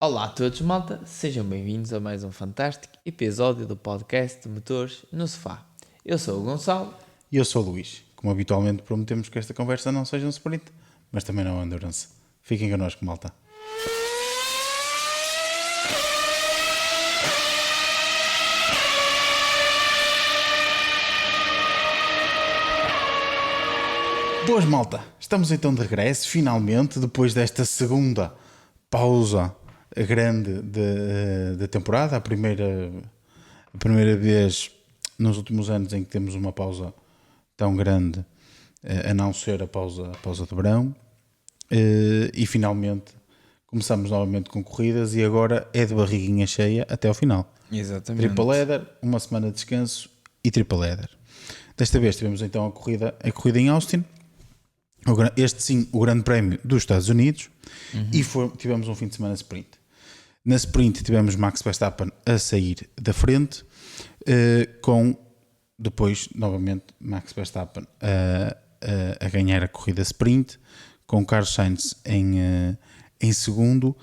Olá a todos, malta, sejam bem-vindos a mais um fantástico episódio do podcast de Motores no Sofá. Eu sou o Gonçalo. E eu sou o Luís. Como habitualmente prometemos que esta conversa não seja um sprint, mas também não é endurance. Fiquem connosco, malta. Boas, malta. Estamos então de regresso, finalmente, depois desta segunda pausa grande da temporada. A primeira vez nos últimos anos em que temos uma pausa tão grande, a não ser a pausa de verão. E finalmente começamos novamente com corridas e agora é de barriguinha cheia até ao final. Exatamente. Triple header, uma semana de descanso e triple header. Desta vez tivemos então a corrida em Austin. Este sim, o Grande Prémio dos Estados Unidos. E tivemos um fim de semana sprint. Na sprint tivemos Max Verstappen a sair da frente, com depois novamente Max Verstappen a ganhar a corrida sprint, com Carlos Sainz em segundo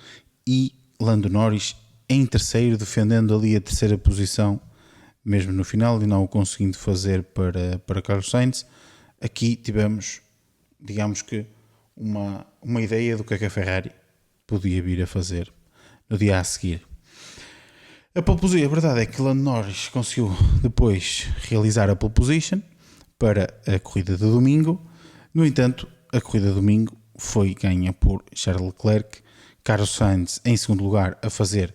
e Lando Norris em terceiro, defendendo ali a terceira posição mesmo no final e não o conseguindo fazer para Carlos Sainz. Aqui tivemos, digamos que, uma ideia do que a Ferrari podia vir a fazer no dia a seguir. A verdade é que Lando Norris conseguiu depois realizar a pole position para a corrida de domingo. No entanto, a corrida de domingo foi ganha por Charles Leclerc, Carlos Sainz em segundo lugar a fazer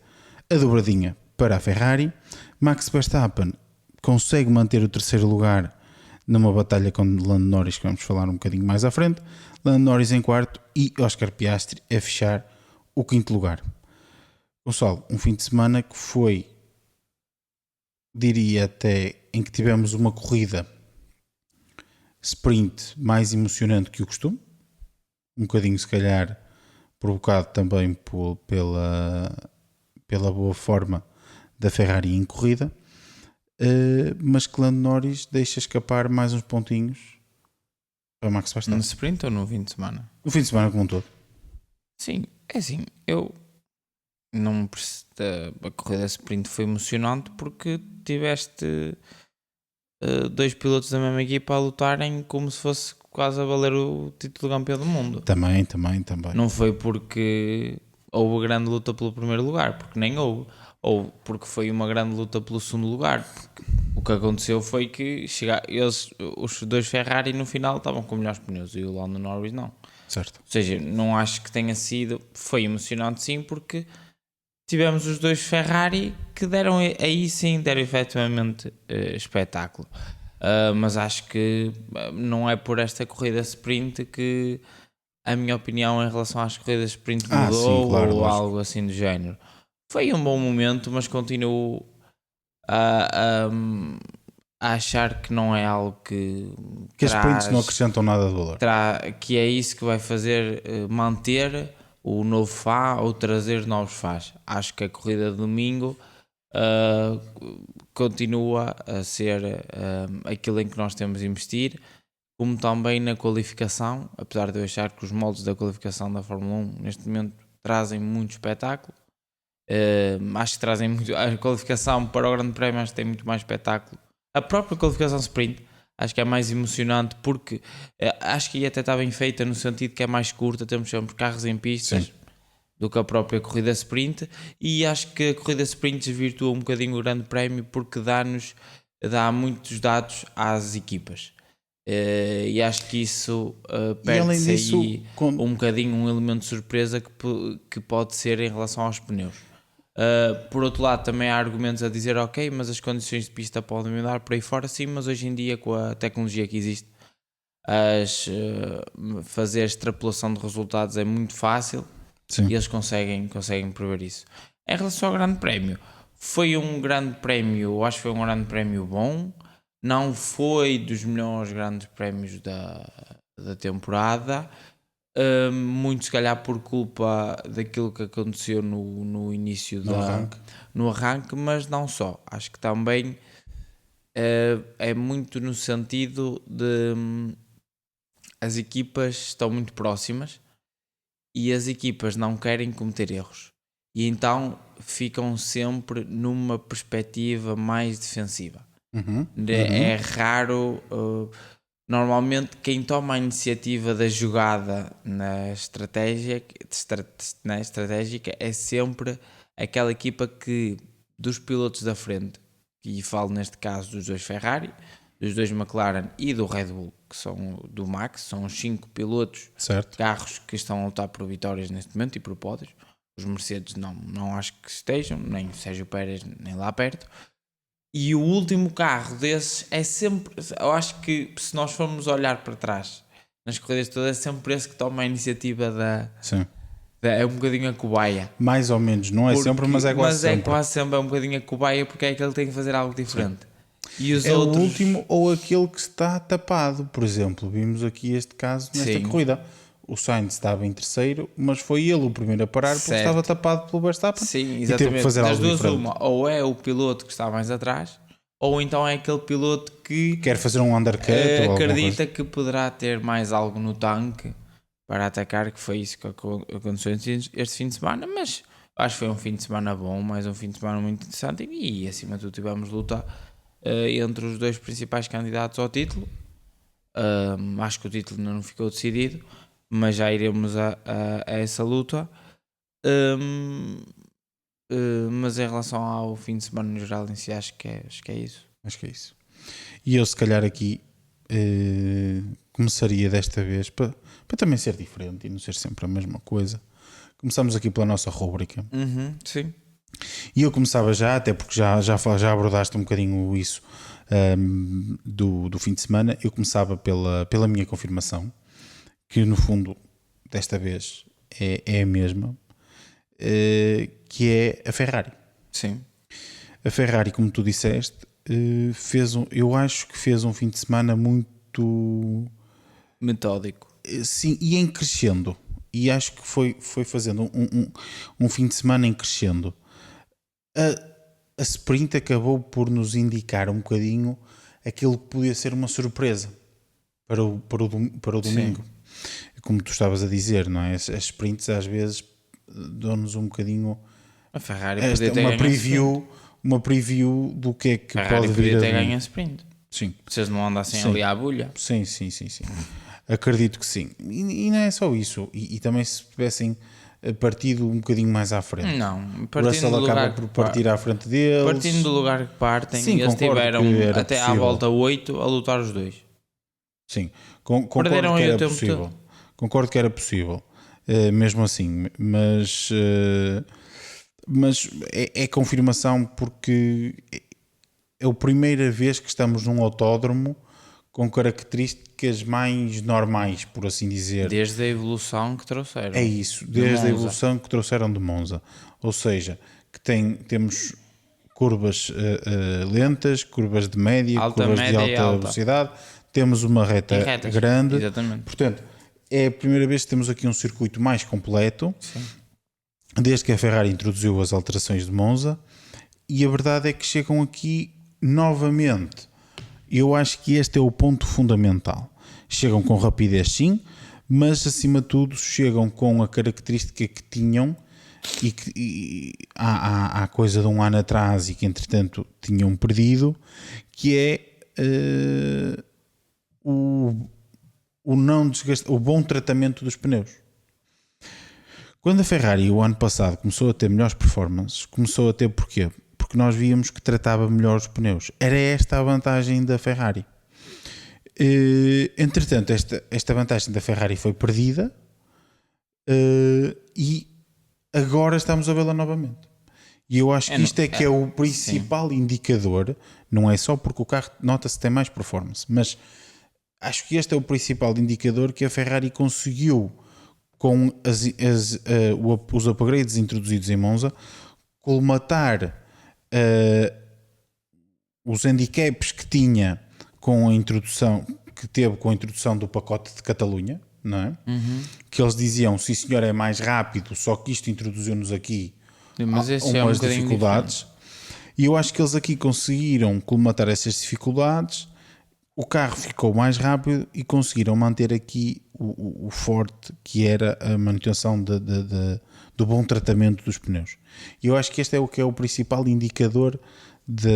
a dobradinha para a Ferrari. Max Verstappen consegue manter o terceiro lugar numa batalha com Lando Norris, que vamos falar um bocadinho mais à frente. Lando Norris em quarto e Oscar Piastri a fechar o quinto lugar. Gonçalo, um fim de semana que foi, diria até, em que tivemos uma corrida sprint mais emocionante que o costume, um bocadinho se calhar provocado também pela boa forma da Ferrari em corrida, mas que Lando Norris deixa escapar mais uns pontinhos para Max Verstappen. No sprint ou no fim de semana? O fim de semana como um todo. Sim, é assim, eu não a corrida sprint foi emocionante porque tiveste dois pilotos da mesma equipa a lutarem como se fosse quase a valer o título de campeão do mundo. Também. Não foi porque houve grande luta pelo primeiro lugar, porque nem houve. Ou porque foi uma grande luta pelo segundo lugar. Porque o que aconteceu foi que os dois Ferrari no final estavam com melhores pneus e o Lando Norris não. Certo. Ou seja, não acho que tenha sido. Foi emocionante sim, porque tivemos os dois Ferrari que deram aí sim, deram efetivamente espetáculo. Mas acho que não é por esta corrida sprint que a minha opinião em relação às corridas sprint mudou, sim, claro, ou lógico. algo assim do género. Foi um bom momento, mas continuo a achar que não é algo que as sprints não acrescentam nada de valor. Que é isso que vai fazer manter o novo FA ou trazer novos FAs. Acho que a corrida de domingo continua a ser aquilo em que nós temos de investir, como também na qualificação, apesar de eu achar que os moldes da qualificação da Fórmula 1 neste momento trazem muito espetáculo. Acho que trazem muito. A qualificação para o Grande Prémio acho que tem muito mais espetáculo. A própria qualificação sprint acho que é mais emocionante porque acho que até está bem feita no sentido que é mais curta, temos sempre carros em pistas. Sim. Do que a própria corrida sprint, e acho que a corrida sprint desvirtua um bocadinho o Grande Prémio porque dá muitos dados às equipas. E acho que isso perde-se aí um bocadinho um elemento de surpresa que pode ser em relação aos pneus. Por outro lado, também há argumentos a dizer ok, mas as condições de pista podem mudar por aí fora, sim, mas hoje em dia com a tecnologia que existe fazer extrapolação de resultados é muito fácil. Sim. E eles conseguem prever isso. Em relação ao Grande Prémio, foi um Grande Prémio, acho que foi um Grande Prémio bom, não foi dos melhores Grandes Prémios da temporada, muito se calhar por culpa daquilo que aconteceu no início no arranque, mas não só, acho que também é muito no sentido de as equipas estão muito próximas e as equipas não querem cometer erros. e então ficam sempre numa perspectiva mais defensiva. É raro. Normalmente, quem toma a iniciativa da jogada na estratégica é sempre aquela equipa que, dos pilotos da frente, e falo neste caso dos dois Ferrari, dos dois McLaren e do Red Bull, que são do Max, são os 5 pilotos, certo, carros que estão a lutar por vitórias neste momento e por pódios. Os Mercedes não acho que estejam, nem Sérgio Pérez, nem lá perto. E o último carro desses é sempre, eu acho que se nós formos olhar para trás nas corridas todas, é sempre esse que toma a iniciativa sim. é um bocadinho a cobaia. Mais ou menos, não é sempre, mas é quase sempre. Mas é quase sempre um bocadinho a cobaia, porque é que ele tem que fazer algo diferente. E os é outros... o último ou aquele que está tapado. Por exemplo, vimos aqui este caso nesta Sim. corrida. O Sainz estava em terceiro, mas foi ele o primeiro a parar porque Certo. estava tapado pelo Verstappen. Sim, e teve exatamente. que fazer Das algo duas diferente. uma, ou é o piloto que está mais atrás, ou então é aquele piloto que Quer fazer um undercut ou alguma acredita coisa. que poderá ter mais algo no tanque para atacar, que foi isso que aconteceu este fim de semana. Mas acho que foi um fim de semana bom, mais um fim de semana muito interessante, e acima de tudo tivemos luta entre os dois principais candidatos ao título. Acho que o título ainda não ficou decidido, mas já iremos a essa luta. Mas em relação ao fim de semana no geral em si, acho que é isso. Acho que é isso. E eu se calhar aqui começaria desta vez para também ser diferente e não ser sempre a mesma coisa. Começamos aqui pela nossa rúbrica. Sim. E eu começava já, até porque já abordaste um bocadinho isso do fim de semana. Eu começava pela minha confirmação, que no fundo desta vez é a mesma, que é a Ferrari. Sim. A Ferrari, como tu disseste, eu acho que fez um fim de semana muito metódico. Sim, e em crescendo. E acho que foi fazendo um fim de semana em crescendo. A sprint acabou por nos indicar um bocadinho aquilo que podia ser uma surpresa para o domingo. Sim. Como tu estavas a dizer, não é? As sprints às vezes dão-nos um bocadinho a Ferrari podia ter uma preview do que é que Ferrari pode vir a ter ganho a sprint. Sim. Se eles não andassem sim. ali à bulha. Sim. Acredito que sim. E não é só isso. E também se tivessem partido um bocadinho mais à frente. Não, o Russell acaba por partir à frente deles. Partindo do lugar que partem, sim, eles tiveram até possível. à volta 8 a lutar os dois. Sim, concordo que era possível. Concordo que era possível, mesmo assim. Mas é confirmação porque é a primeira vez que estamos num autódromo com características mais normais, por assim dizer. Desde a evolução que trouxeram. É isso, desde a evolução que trouxeram de Monza. Ou seja, que temos curvas lentas, curvas de média, curvas de alta velocidade. Temos uma reta grande. Exatamente. Portanto, é a primeira vez que temos aqui um circuito mais completo. Sim. Desde que a Ferrari introduziu as alterações de Monza. E a verdade é que chegam aqui novamente. Eu acho que este é o ponto fundamental. Chegam com rapidez, sim, mas acima de tudo chegam com a característica que tinham e que há coisa de um ano atrás e que entretanto tinham perdido, que é o não desgaste, o bom tratamento dos pneus. Quando a Ferrari o ano passado começou a ter melhores performances, começou a ter porquê? Porque nós víamos que tratava melhor os pneus. Era esta a vantagem da Ferrari. Entretanto, esta vantagem da Ferrari foi perdida e agora estamos a vê-la novamente. E eu acho que isto é que é o principal indicador, não é só porque o carro nota-se que tem mais performance, mas acho que este é o principal indicador que a Ferrari conseguiu, com os upgrades introduzidos em Monza, colmatar os handicaps que tinha com a introdução que teve com a introdução do pacote de Catalunha, não é? Que eles diziam, sim senhor, é mais rápido, só que isto introduziu-nos aqui umas dificuldades. E eu acho que eles aqui conseguiram colmatar essas dificuldades. o carro ficou mais rápido e conseguiram manter aqui o forte que era a manutenção do bom tratamento dos pneus. E eu acho que este é o que é o principal indicador da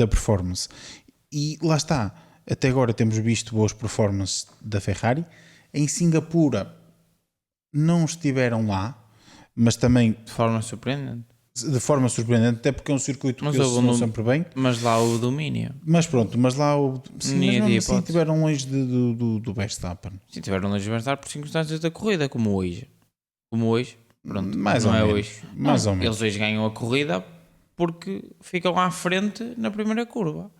performance. E lá está, até agora temos visto boas performances da Ferrari. Em Singapura não estiveram lá, mas também De forma surpreendente. de forma surpreendente, até porque é um circuito Mas que eles houve não sempre bem. Mas lá o domínio. Mas pronto, mas lá sim, mas Nem mesmo havia assim hipótese. estiveram longe do Verstappen. Se tiveram longe de avançar por circunstâncias da corrida, como hoje. Como hoje. Pronto, Mais não ou é menos, hoje. mais Não, ou menos. eles hoje ganham a corrida porque ficam à frente na primeira curva.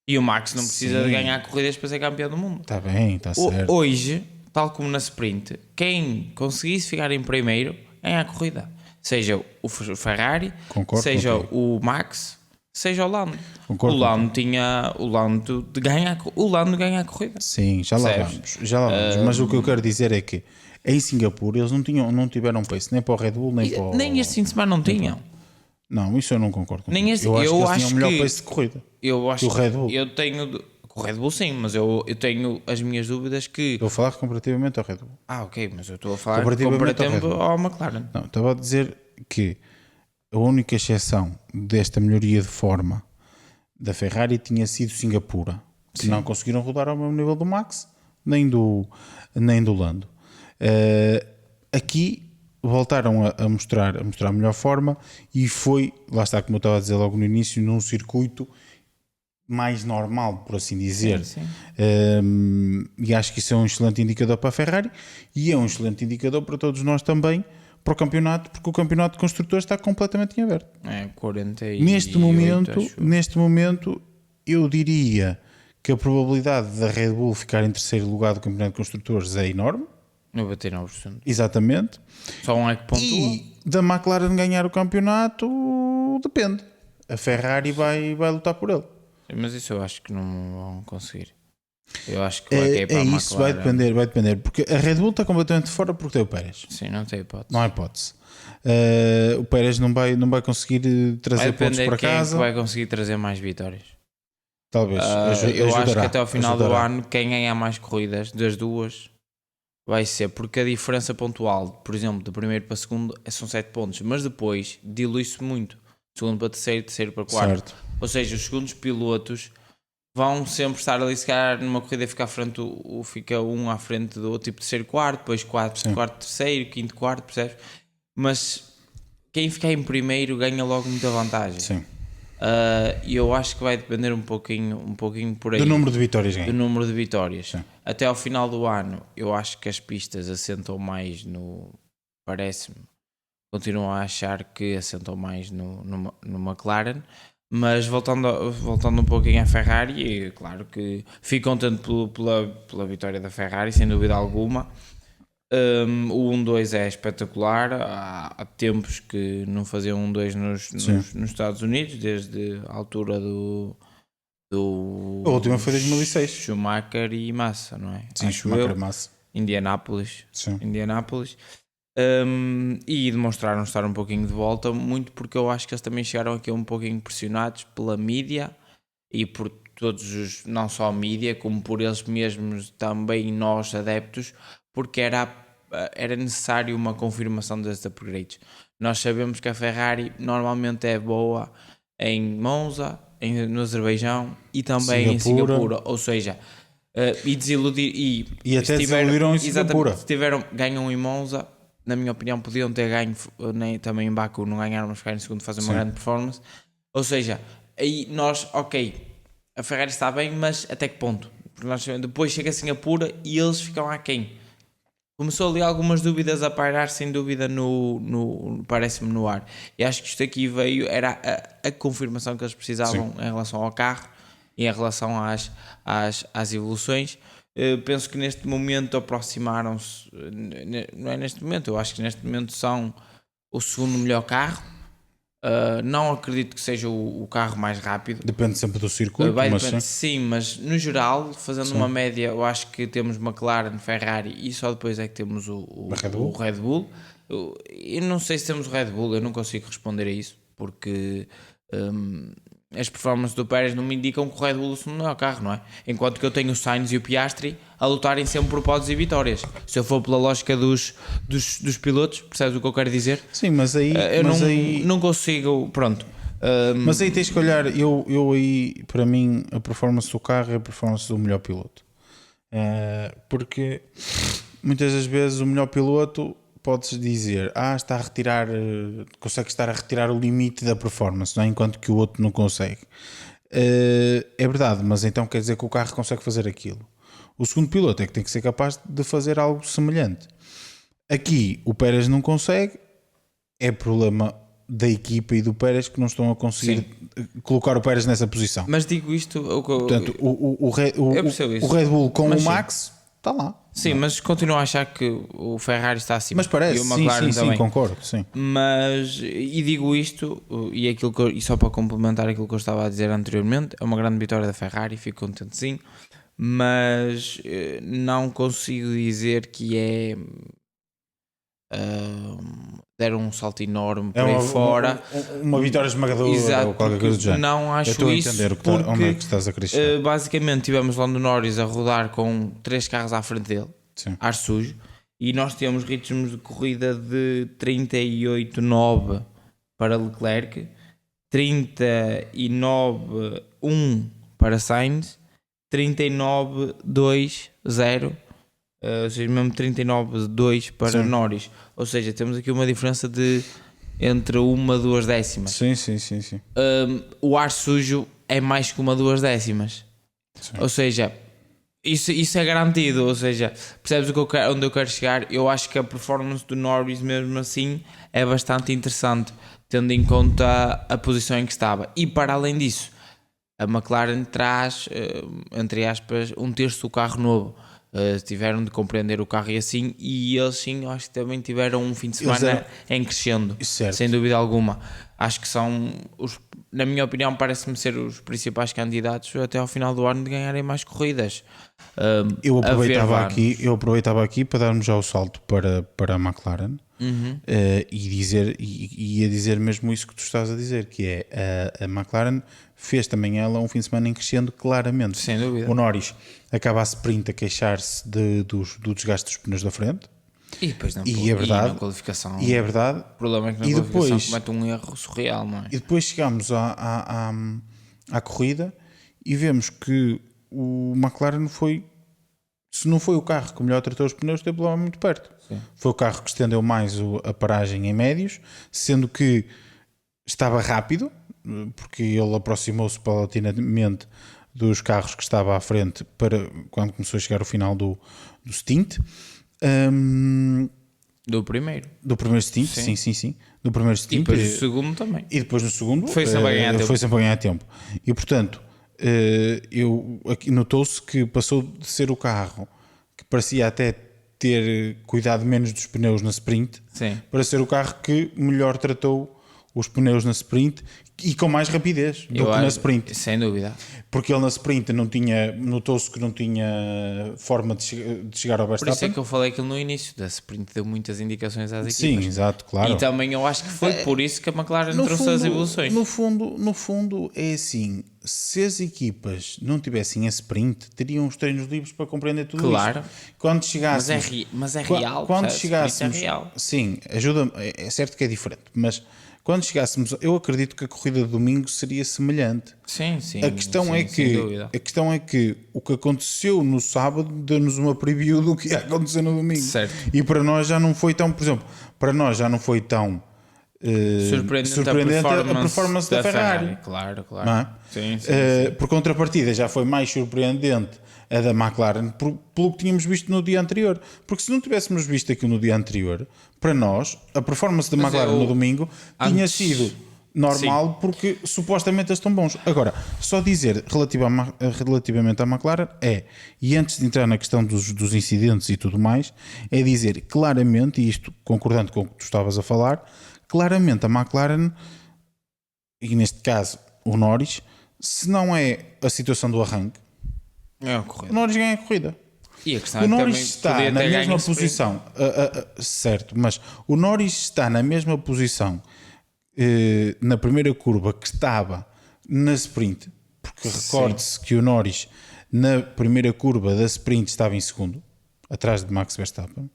E o Max não precisa Sim. de ganhar corridas para ser campeão do mundo. Está bem, está certo. Hoje, tal como na sprint, quem conseguisse ficar em primeiro ganha a corrida. Seja o Ferrari, Concordo seja contigo. o Max, seja o Lando. Concordo O Lando ganha a corrida. Sim, já lá Percebes? vamos. Já lá vamos. Mas o que eu quero dizer é que em Singapura eles não tiveram pace nem para o Red Bull, nem para o... Nem este fim de semana não tinham. Não, isso eu não concordo contigo. Nem este- eu acho eu que eles acho tinham o melhor que- pace de corrida. Eu acho O Red Bull. que eu tenho. Com o Red Bull sim, mas eu tenho as minhas dúvidas que. Estou a falar comparativamente ao Red Bull. Ok, mas eu estou a falar Comparativamente ao Red comparativo ao McLaren. Não, estava a dizer que a única exceção desta melhoria de forma da Ferrari tinha sido Singapura, que não conseguiram rodar ao mesmo nível do Max, nem do Lando. Aqui voltaram a mostrar a melhor forma e foi, lá está, como eu estava a dizer logo no início, num circuito mais normal, por assim dizer. Sim. E acho que isso é um excelente indicador para a Ferrari e é um excelente indicador para todos nós também para o campeonato, porque o campeonato de construtores está completamente em aberto. É 48. Neste momento, eu diria que a probabilidade da Red Bull ficar em terceiro lugar do campeonato de construtores é enorme. 99%. Exatamente. Só um é que pontua. E da McLaren ganhar o campeonato depende. A Ferrari vai lutar por ele. Mas isso eu acho que não vão conseguir. Eu acho que vai cair para a Isso, vai McLaren. depender. Porque a Red Bull está completamente fora porque tem o Pérez. Sim, não tem hipótese. Não há hipótese. O Pérez não vai conseguir Vai trazer pontos depender para de quem é que casa. vai conseguir trazer mais vitórias. Talvez. Eu acho Ajudará, que até ao final do ajudará. ano, quem ganhar mais corridas das duas vai ser, porque a diferença pontual, por exemplo, de primeiro para segundo são 7 pontos, mas depois dilui-se muito. Segundo para terceiro, terceiro para quarto. Certo. Ou seja, os segundos pilotos vão sempre estar ali, se calhar numa corrida fica à frente, fica um à frente do outro, tipo terceiro, quarto, depois quarto, terceiro, quinto, quarto, percebes? Mas quem ficar em primeiro ganha logo muita vantagem. Sim. E eu acho que vai depender um pouquinho por aí. Do número de vitórias Do ganha. número de vitórias. Sim. Até ao final do ano, eu acho que as pistas assentam mais no. Parece-me. Continuo a achar que assentam mais no McLaren. Mas voltando um pouquinho à Ferrari, claro que fico contente pela vitória da Ferrari, sem dúvida alguma. O 1-2 é espetacular. Há tempos que não faziam 1-2 nos Estados Unidos, desde a altura do A última foi 2006. Schumacher e Massa, não é? Sim, Acho Schumacher eu. Massa. Indianápolis. Sim. E demonstraram estar um pouquinho de volta, muito porque eu acho que eles também chegaram aqui um pouquinho pressionados pela mídia e por todos os, não só a mídia, como por eles mesmos também nós adeptos, porque era necessário uma confirmação desses upgrades. Nós sabemos que a Ferrari normalmente é boa em Monza, no Azerbaijão e também em Singapura, ou seja, e desiludir E até desiludiram em Singapura. Se ganham em Monza, na minha opinião podiam ter ganho, nem também em Baku não ganharam, mas ficaram em segundo, fazer uma grande performance. Ou seja, aí nós, ok, a Ferrari está bem, mas até que ponto? Porque nós, depois chega a Singapura e eles ficam aquém. Começou ali algumas dúvidas a pairar, sem dúvida, parece-me no ar. E acho que isto aqui era a confirmação que eles precisavam em relação ao carro e em relação às evoluções. Penso que neste momento aproximaram-se, não é neste momento, eu acho que neste momento são o segundo melhor carro. Não acredito que seja o carro mais rápido. Depende sempre do circuito, mas sim, mas no geral, fazendo uma média, eu acho que temos McLaren, Ferrari e só depois é que temos o Red Bull. Eu não sei se temos o Red Bull, eu não consigo responder a isso, porque as performances do Pérez não me indicam que o Red Bull é o melhor carro, não é? Enquanto que eu tenho o Sainz e o Piastri a lutarem sempre por pódios e vitórias. Se eu for pela lógica dos pilotos, percebes o que eu quero dizer? Sim, mas aí... Não consigo, pronto. Mas aí tens que olhar, eu aí, para mim, a performance do carro é a performance do melhor piloto. Porque muitas das vezes o melhor piloto podes dizer, está a retirar, consegue estar a retirar o limite da performance, não é? Enquanto que o outro não consegue. É verdade, mas então quer dizer que o carro consegue fazer aquilo. O segundo piloto é que tem que ser capaz de fazer algo semelhante. Aqui o Pérez não consegue, é problema da equipa e do Pérez que não estão a conseguir colocar o Pérez nessa posição. Mas digo isto... Portanto, o Red Bull com o Max está lá. Sim, mas continuo a achar que o Ferrari está acima. Mas parece, e o McLaren sim, concordo. Sim. Mas, e digo isto, e só para complementar aquilo que eu estava a dizer anteriormente, é uma grande vitória da Ferrari, fico contente sim, mas não consigo dizer que é... deram um salto enorme por aí fora. Uma vitória esmagadora ou qualquer coisa do género. Não acho estou isso. A entender onde é que estás a crescer. Basicamente tivemos Lando Norris a rodar com 3 carros à frente dele, ar sujo, e nós temos ritmos de corrida de 38,9 para Leclerc, 39,1 para Sainz, 39,2,0. Ou seja, mesmo 39,2 para Norris. Ou seja, temos aqui uma diferença de entre 1-2 décimas. Sim. O ar sujo é mais que 1-2 décimas. Sim. Ou seja, isso é garantido. Ou seja, percebes onde eu quero chegar? Eu acho que a performance do Norris, mesmo assim, é bastante interessante, tendo em conta a posição em que estava. E para além disso, a McLaren traz, entre aspas, um terço do carro novo. Tiveram de compreender o carro e assim, e eles sim, eu acho que também tiveram um fim de semana em crescendo, sem dúvida alguma. Acho que são, na minha opinião, parece-me ser os principais candidatos até ao final do ano de ganharem mais corridas. Eu aproveitava aqui para darmos já o salto para a McLaren. E ia dizer mesmo isso que tu estás a dizer, que é a McLaren fez também ela um fim de semana em crescendo claramente. Sem dúvida. O Norris acaba a sprint a queixar-se do desgaste dos pneus da frente. E depois é verdade, na qualificação. E é verdade. O problema é que na qualificação comete um erro surreal, não é? E depois chegamos à corrida e vemos que o McLaren foi, se não foi o carro que melhor tratou os pneus, esteve lá muito perto. Sim. Foi o carro que estendeu mais a paragem em médios, sendo que estava rápido, porque ele aproximou-se paulatinamente dos carros que estava à frente para quando começou a chegar o final do stint. Do primeiro stint, sim. Do primeiro stint. E depois do segundo também. E depois no segundo foi sempre a ganhar tempo. E portanto, aqui notou-se que passou de ser o carro que parecia até ter cuidado menos dos pneus na sprint, para ser o carro que melhor tratou os pneus na sprint e com mais rapidez do que na sprint. Sem dúvida. Porque ele na sprint notou-se que não tinha forma de chegar ao Verstappen. Por isso é que eu falei aquilo no início, da sprint deu muitas indicações às equipas. Sim, exato, claro. E também eu acho que foi por isso que a McLaren trouxe as evoluções. No fundo é assim, se as equipas não tivessem a sprint, teriam os treinos livres para compreender tudo claro. isto. Quando chegássemos, mas é real. Quando chegássemos, é real. Sim, ajuda, é certo que é diferente, mas quando chegássemos, eu acredito que a corrida de domingo seria semelhante. Sim. A questão é que o que aconteceu no sábado deu-nos uma preview do que ia acontecer no domingo. Certo. E para nós já não foi tão, por exemplo, surpreendente a performance da Ferrari. Claro. Não é? Sim. Por contrapartida, já foi mais surpreendente a da McLaren pelo que tínhamos visto no dia anterior. Porque se não tivéssemos visto aquilo no dia anterior, para nós, a performance da McLaren no domingo tinha sido normal, porque supostamente eles estão bons. Agora, só dizer relativamente à McLaren e antes de entrar na questão dos incidentes e tudo mais, é dizer claramente, e isto concordando com o que tu estavas a falar, claramente a McLaren, e neste caso o Norris, se não é a situação do arranque, o Norris ganha a corrida. E a questão o Norris está na mesma posição, certo, mas o Norris está na mesma posição na primeira curva que estava na sprint, porque recorde-se que o Norris na primeira curva da sprint estava em segundo, atrás de Max Verstappen.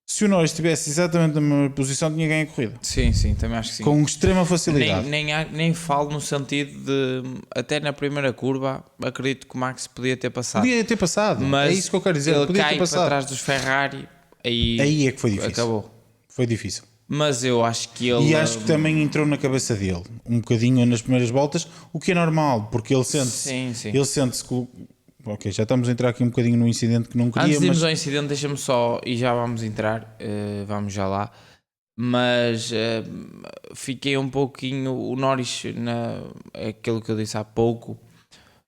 Se o Norris estivesse exatamente na mesma posição, tinha ganho a corrida. Sim, também acho que sim. Com extrema facilidade. Nem falo no sentido de, até na primeira curva, acredito que o Max podia ter passado. Podia ter passado, mas é isso que eu quero dizer. Ele podia cai ter passado. para trás dos Ferrari, aí é que foi difícil. Acabou. Foi difícil. Mas eu acho que ele... E acho que também entrou na cabeça dele, um bocadinho nas primeiras voltas, o que é normal, porque ele sente-se... Ele sente-se... Ok, já estamos a entrar aqui um bocadinho no incidente que não queria, Antes de irmos ao incidente, deixa-me só, e já vamos entrar, vamos já lá, mas fiquei um pouquinho, o Norris, aquilo que eu disse há pouco,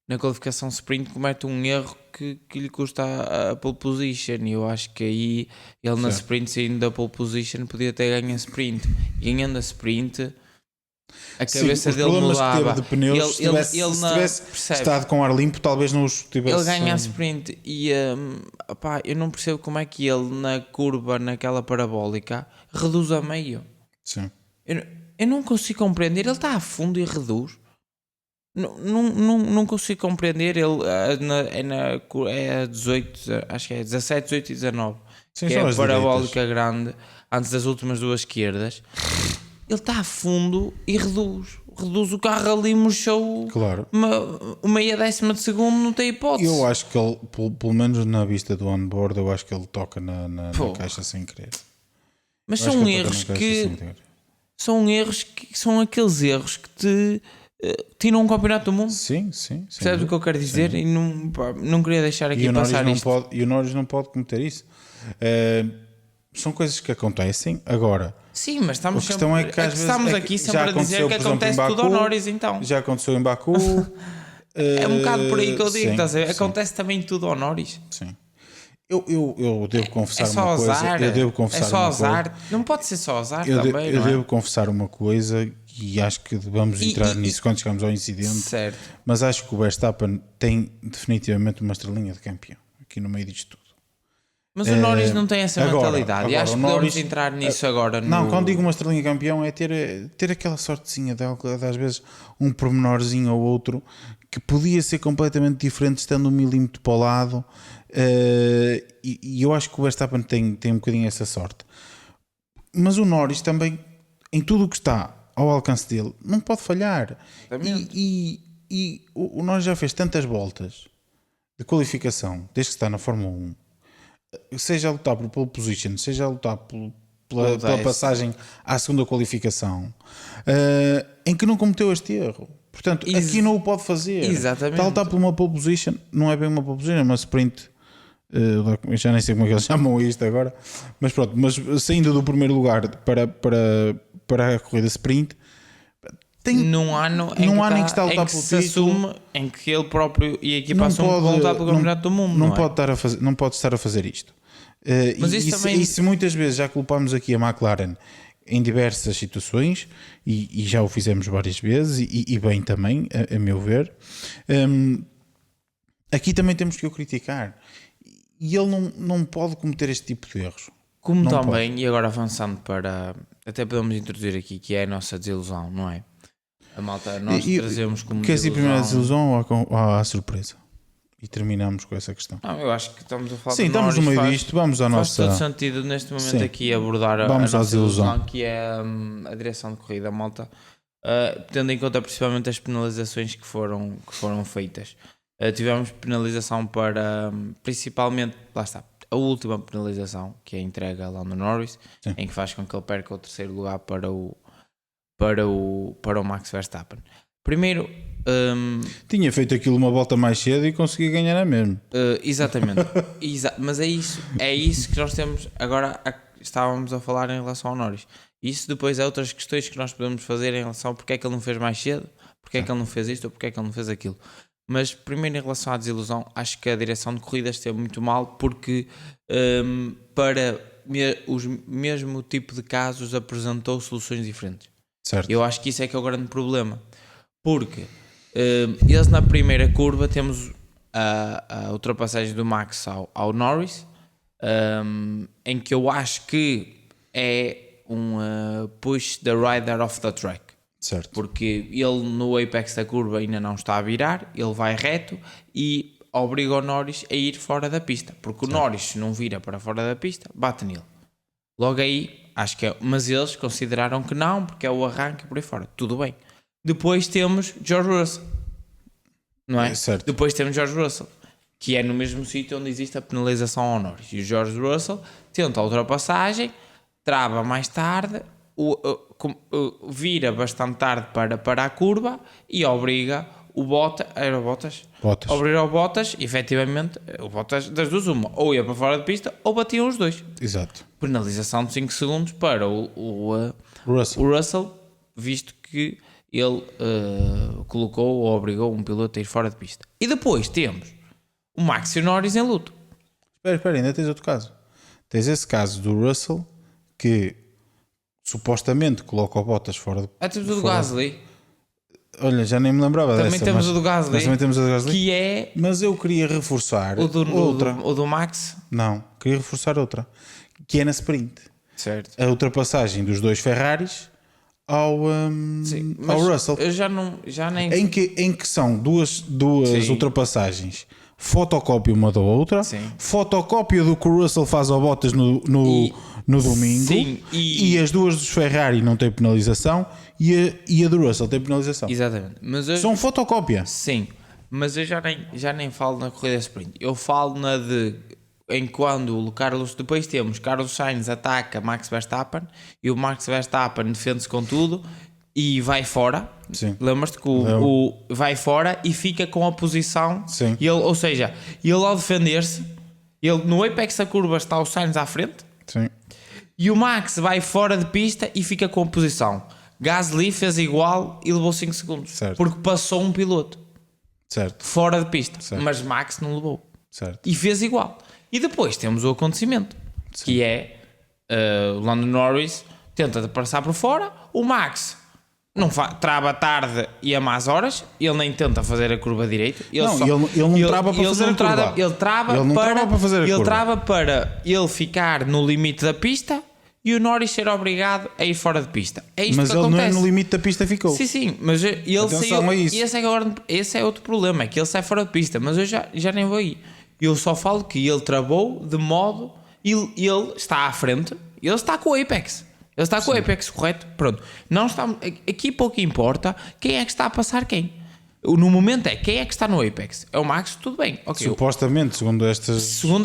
na qualificação sprint comete um erro que lhe custa a pole position, e eu acho que aí ele na sprint, saindo da pole position, podia ter ganho a sprint, ganhando a sprint... A cabeça dele mudava. De pneus, se tivesse estado com ar limpo, talvez não os tivesse. Ele ganha a sprint e eu não percebo como é que ele na curva, naquela parabólica, reduz a meio. Sim. Eu não consigo compreender. Ele está a fundo e reduz. Não consigo compreender. Ele é 18, acho que é 17, 18 e 19. Sim, que é a parabólica direitas. grande antes das últimas duas esquerdas. Ele está a fundo e reduz o carro ali, murchou meia décima de segundo, não tem hipótese. Eu acho que ele, pelo menos na vista do onboard, eu acho que ele toca na caixa sem querer. Mas são erros que são aqueles erros que te tiram um campeonato do mundo. Sim. Percebes o que eu quero dizer? E não queria deixar aqui passar isto. E o Norris não pode cometer isso. São coisas que acontecem agora. Sim, mas estamos, aqui sempre a dizer que acontece tudo ao Norris, então. Já aconteceu em Baku. É um bocado por aí que eu digo, estás a ver? Acontece também tudo ao Norris. Sim. Eu devo confessar uma coisa. Azar. Eu devo confessar é só azar. Não pode ser só azar também, eu devo confessar uma coisa e acho que vamos entrar nisso quando chegamos ao incidente. Certo. Mas acho que o Verstappen tem definitivamente uma estrelinha de campeão aqui no meio disto tudo. Mas o Norris não tem essa mentalidade. E acho que podemos entrar nisso agora. Não, quando digo uma estrelinha campeão é ter aquela sortezinha de às vezes um pormenorzinho ou outro que podia ser completamente diferente estando um milímetro para o lado. E eu acho que o Verstappen tem um bocadinho essa sorte. Mas o Norris também, em tudo o que está ao alcance dele, não pode falhar. E o Norris já fez tantas voltas de qualificação desde que está na Fórmula 1. Seja a lutar por pole position, seja a lutar pela passagem à segunda qualificação, em que não cometeu este erro. Portanto, aqui não o pode fazer. Exatamente. Está a lutar por uma pole position, não é bem uma pole position, é uma sprint. Eu já nem sei como é que eles chamam isto agora, mas pronto, saindo do primeiro lugar para a corrida sprint, num ano em que está a lutar pelo título, assume em que ele próprio e a equipa assumem que vão lutar pelo campeonato do mundo. Não pode estar a fazer isto. Mas e se muitas vezes já culpamos aqui a McLaren em diversas situações, e já o fizemos várias vezes, e bem também, a meu ver, aqui também temos que o criticar. E ele não pode cometer este tipo de erros. Como não também, pode. E agora avançando para... Até podemos introduzir aqui, que é a nossa desilusão, não é? A malta, nós trazemos como quer dizer primeiro a desilusão ou a surpresa? E terminamos com essa questão. Não, eu acho que estamos a falar. Sim, estamos no meio disto, vamos à nossa... Faz todo sentido neste momento aqui abordar a nossa desilusão, que é a direção de corrida, malta. Tendo em conta principalmente as penalizações que foram feitas. Tivemos penalização para, principalmente, lá está, a última penalização, que é a entrega lá no Norris, em que faz com que ele perca o terceiro lugar para o Max Verstappen. Primeiro, tinha feito aquilo uma volta mais cedo e consegui ganhar a mesmo. Exatamente. Mas é isso que nós temos. Agora estávamos a falar em relação ao Norris. Isso depois é outras questões que nós podemos fazer em relação a porque é que ele não fez mais cedo, porque é que ele não fez isto ou porque é que ele não fez aquilo. Mas primeiro em relação à desilusão, acho que a direção de corrida esteve muito mal porque para o mesmo tipo de casos apresentou soluções diferentes. Certo. Eu acho que isso é que é o grande problema. Porque eles na primeira curva temos a ultrapassagem do Max ao Norris, em que eu acho que é um push the rider off the track. Certo. Porque ele no apex da curva ainda não está a virar, ele vai reto e obriga o Norris a ir fora da pista, porque o Norris, se não vira para fora da pista, bate nele. Logo aí, acho que é, mas eles consideraram que não, porque é o arranque por aí fora. Tudo bem. Depois temos George Russell, não é? Certo. Depois temos George Russell, que é no mesmo sítio onde existe a penalização ao Norris. E o George Russell tenta a ultrapassagem, trava mais tarde, vira bastante tarde para a curva e obriga o Bottas, obriga o Bottas, efetivamente, o Bottas das duas uma, ou ia para fora de pista ou batiam os dois. Exato. Penalização de 5 segundos para o Russell, visto que ele colocou ou obrigou um piloto a ir fora de pista. E depois temos o Max e o Norris em luto. Espera, ainda tens outro caso. Tens esse caso do Russell que supostamente coloca o Bottas fora de... Temos o do Gasly. Olha, já nem me lembrava Também dessa. temos o do Gasly. Mas também temos o do Gasly. Que é... Mas eu queria reforçar outra. O do Max? Não, queria reforçar outra. Que é na sprint. Certo. A ultrapassagem dos dois Ferraris ao Russell. Eu já nem... Em que são duas ultrapassagens. Fotocópia uma da outra. Sim. Fotocópia do que o Russell faz ao Bottas no domingo. Sim, e as duas dos Ferrari não têm penalização. E a do Russell tem penalização. Exatamente. Mas são fotocópia. Sim. Mas eu já nem falo na corrida sprint. Eu falo na de... Enquanto o Carlos... Depois temos Carlos Sainz ataca Max Verstappen e o Max Verstappen defende-se com tudo e vai fora. Sim. Lembras-te que o vai fora e fica com a posição. Sim. Ou seja, ele ao defender-se, no apex da curva está o Sainz à frente. Sim. E o Max vai fora de pista e fica com a posição. Gasly fez igual e levou 5 segundos. Certo. Porque passou um piloto. Certo. Fora de pista. Certo. Mas Max não levou. Certo. E fez igual. E depois temos o acontecimento. Sim. Que é o Lando Norris tenta passar por fora. O Max trava tarde e a más horas. Ele nem tenta fazer a curva direita. Ele não trava para fazer a curva. Ele trava para ele ficar no limite da pista e o Norris ser obrigado a ir fora de pista. É isto mas que ele acontece. não é no limite da pista ficou. Sim, mas ele saiu. A isso. E esse é outro problema, é que ele sai fora de pista. Mas eu já nem vou aí. Eu só falo que ele travou de modo... Ele está à frente. Ele está com o apex. Ele está com o apex, correto? Pronto. Não está, aqui pouco importa quem é que está a passar quem. No momento é quem é que está no apex. É o Max, tudo bem. Okay. Supostamente, segundo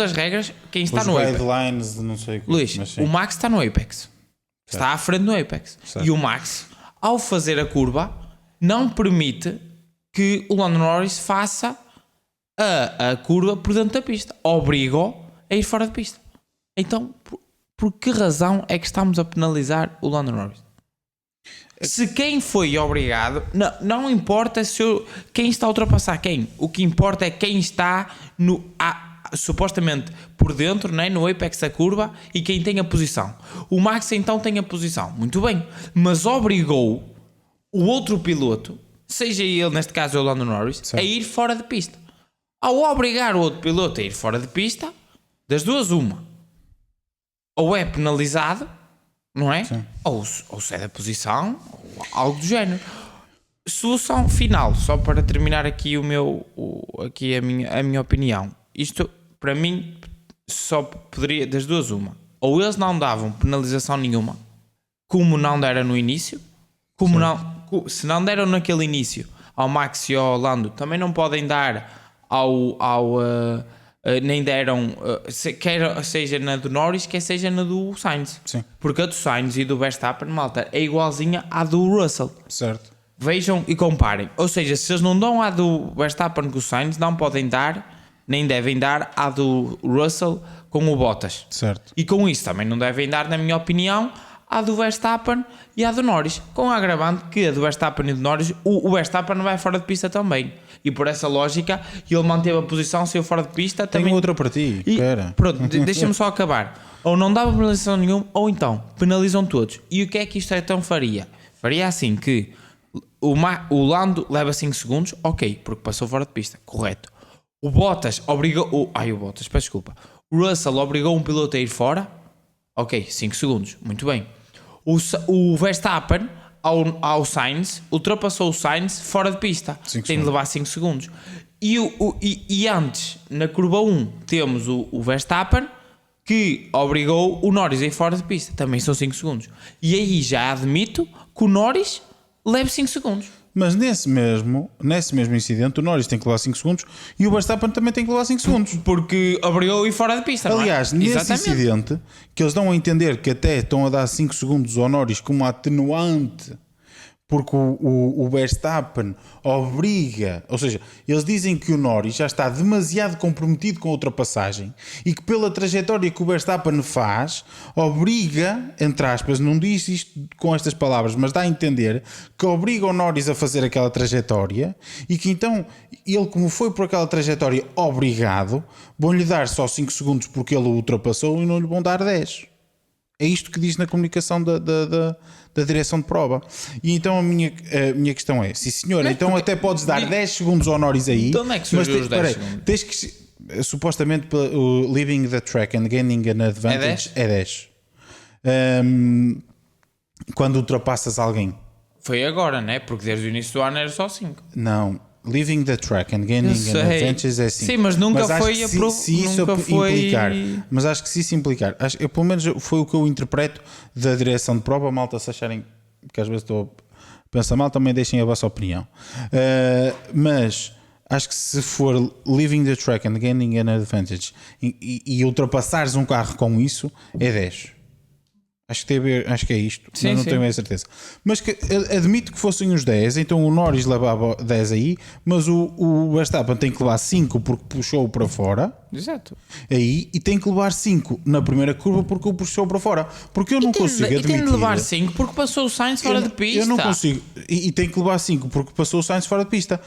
as regras, quem está os no apex. guidelines, não sei o que. Luís, o Max está no apex. Certo. Está à frente no apex. Certo. E o Max, ao fazer a curva, não permite que o Lando Norris faça a curva por dentro da pista. Obriga-o a ir fora de pista. Então, por que razão é que estamos a penalizar o Lando Norris? Se quem foi obrigado, não importa quem está a ultrapassar quem. O que importa é quem está supostamente por dentro, né, no apex da curva e quem tem a posição. O Max então tem a posição. Muito bem. Mas obrigou o outro piloto, seja ele, neste caso o Lando Norris, a ir fora de pista. Ao obrigar o outro piloto a ir fora de pista, das duas uma, ou é penalizado, não é? Ou cede a posição, ou algo do género. Solução final, só para terminar aqui aqui a minha opinião. Isto, para mim, só poderia, das duas uma. Ou eles não davam penalização nenhuma, como não deram no início, se não deram naquele início ao Max e ao Lando, também não podem dar nem deram, quer seja na do Norris, quer seja na do Sainz. Sim. Porque a do Sainz e do Verstappen, malta, é igualzinha à do Russell. Certo. Vejam e comparem. Ou seja, se eles não dão à do Verstappen com o Sainz, não podem dar, nem devem dar à do Russell com o Bottas. Certo. E com isso também não devem dar, na minha opinião, à do Verstappen e à do Norris. Com a agravante que a do Verstappen e do Norris, o Verstappen vai fora de pista também. E por essa lógica, ele manteve a posição, saiu fora de pista. Tem também... outra para ti, espera. Pronto, deixa-me só acabar. Ou não dava penalização nenhuma, ou então penalizam todos. E o que é que isto então faria? Faria assim que o Lando leva 5 segundos, ok, porque passou fora de pista, correto. O Bottas obrigou... o Bottas, peço desculpa. O Russell obrigou um piloto a ir fora, ok, 5 segundos, muito bem. O Verstappen ao Sainz, ultrapassou o Sainz fora de pista. Tem de levar 5 segundos. E antes, na curva 1, temos o Verstappen, que obrigou o Norris a ir fora de pista. Também são 5 segundos. E aí já admito que o Norris leve 5 segundos. Mas nesse mesmo incidente, o Norris tem que levar 5 segundos e o Verstappen também tem que levar 5 segundos. Porque obrigou a ir fora de pista. Aliás, não é? nesse Exatamente. incidente, que eles dão a entender que até estão a dar 5 segundos ao Norris como atenuante, porque o Verstappen obriga, ou seja, eles dizem que o Norris já está demasiado comprometido com a ultrapassagem e que pela trajetória que o Verstappen faz, obriga, entre aspas, não diz isto com estas palavras, mas dá a entender que obriga o Norris a fazer aquela trajetória e que então ele, como foi por aquela trajetória obrigado, vão-lhe dar só 5 segundos porque ele o ultrapassou e não lhe vão dar 10. É isto que diz na comunicação da direção de prova. E então a minha questão é: sim senhor, então porque, até podes dar 10 segundos ao Norris aí. Então onde é que surgiu os 10 segundos? Tens que, supostamente, o leaving the track and gaining an advantage é 10. Quando ultrapassas alguém. Foi agora, né? Porque desde o início do ano era só 5. Não. Leaving the track and gaining an advantage é 5. Sim, mas nunca foi implicar. Mas acho que se isso implicar, pelo menos foi o que eu interpreto da direção de prova, malta, se acharem que às vezes estou a pensar mal, também deixem a vossa opinião. Mas acho que se for leaving the track and gaining an advantage e ultrapassares um carro com isso, é 10. Acho que é isto, sim, mas não tenho a certeza. Mas que, admito que fossem os 10, então o Norris levava 10 aí, mas o Verstappen tem que levar 5 porque puxou para fora. Exato. Aí, e tem que levar 5 na primeira curva porque o puxou para fora. Porque eu não consigo admitir. E tem de levar 5 porque passou o Sainz fora de pista. Eu não consigo. E tem que levar 5 porque passou o Sainz fora de pista.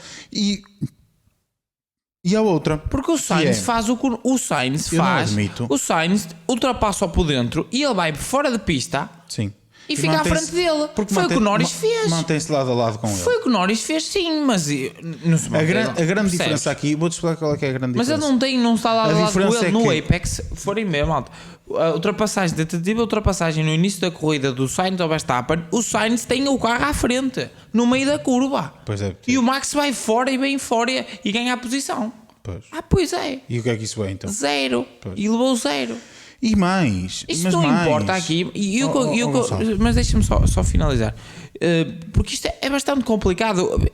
E a outra. Porque o Sainz faz o que o Sainz eu faz. Não admito. O Sainz ultrapassa-o por dentro e ele vai fora de pista. Sim. E fica à frente dele. Porque foi o que o Norris fez. Mantém-se lado a lado com ele. Foi o que o Norris fez, sim, mas não se mantém. A grande diferença aqui, vou-te explicar qual é que é a grande diferença. Mas ele não está lado a lado com ele é no que... Apex. Forem mesmo, malta. A ultrapassagem, tentativa de ultrapassagem no início da corrida do Sainz ao Verstappen, o Sainz tem o carro à frente, no meio da curva. Pois é. E o Max vai fora e vem fora e ganha a posição. Pois. Pois é. E o que é que isso é então? 0. Pois. E levou 0. E mais. Isto mas não mais. importa aqui. Mas deixa-me só finalizar. Porque isto é bastante complicado.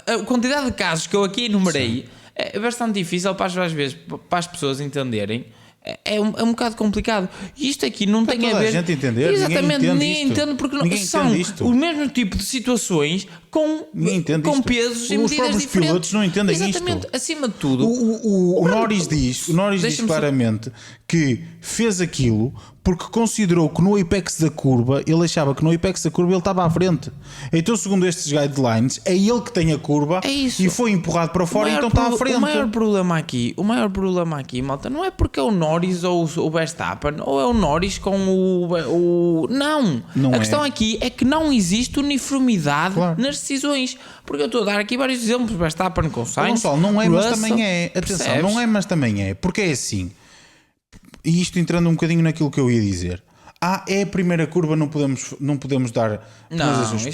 A quantidade de casos que eu aqui enumerei é bastante difícil para às vezes para as pessoas entenderem. É um bocado complicado. E isto aqui não para tem a ver. A gente entender. Exatamente, ninguém entendo porque não, são o mesmo tipo de situações com pesos e medidas próprios diferentes. Pilotos não entendem Exatamente, isto. acima de tudo. O Norris diz claramente que fez aquilo porque considerou que no apex da curva, ele achava que no apex da curva ele estava à frente. Então, segundo estes guidelines, é ele que tem a curva e foi empurrado para fora, então está à frente. O maior problema aqui, malta, não é porque é o Norris ou o Verstappen, ou é o Norris com o... Não. A questão aqui é que não existe uniformidade nas decisões. Porque eu estou a dar aqui vários exemplos. Verstappen com Sainz, não é, Russell, mas também é. Atenção, percebes? não é, mas também é. Porque é assim... E isto entrando um bocadinho naquilo que eu ia dizer. É a primeira curva, não podemos dar penalizações.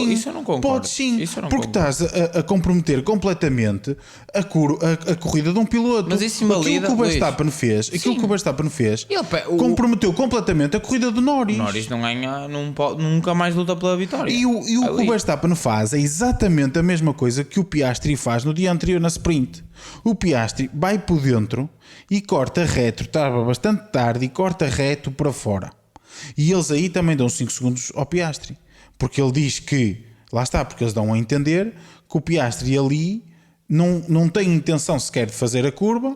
Isso eu não concordo. Pode sim, porque estás a comprometer completamente a corrida de um piloto. Mas isso invalida, aquilo que o Verstappen fez, comprometeu completamente a corrida do Norris. O Norris não ganha, nunca mais luta pela vitória. E o que o Verstappen faz é exatamente a mesma coisa que o Piastri faz no dia anterior na sprint. O Piastri vai por dentro e corta reto, estava bastante tarde e corta reto para fora. E eles aí também dão 5 segundos ao Piastri, porque ele diz que, lá está, porque eles dão a entender que o Piastri ali não tem intenção sequer de fazer a curva,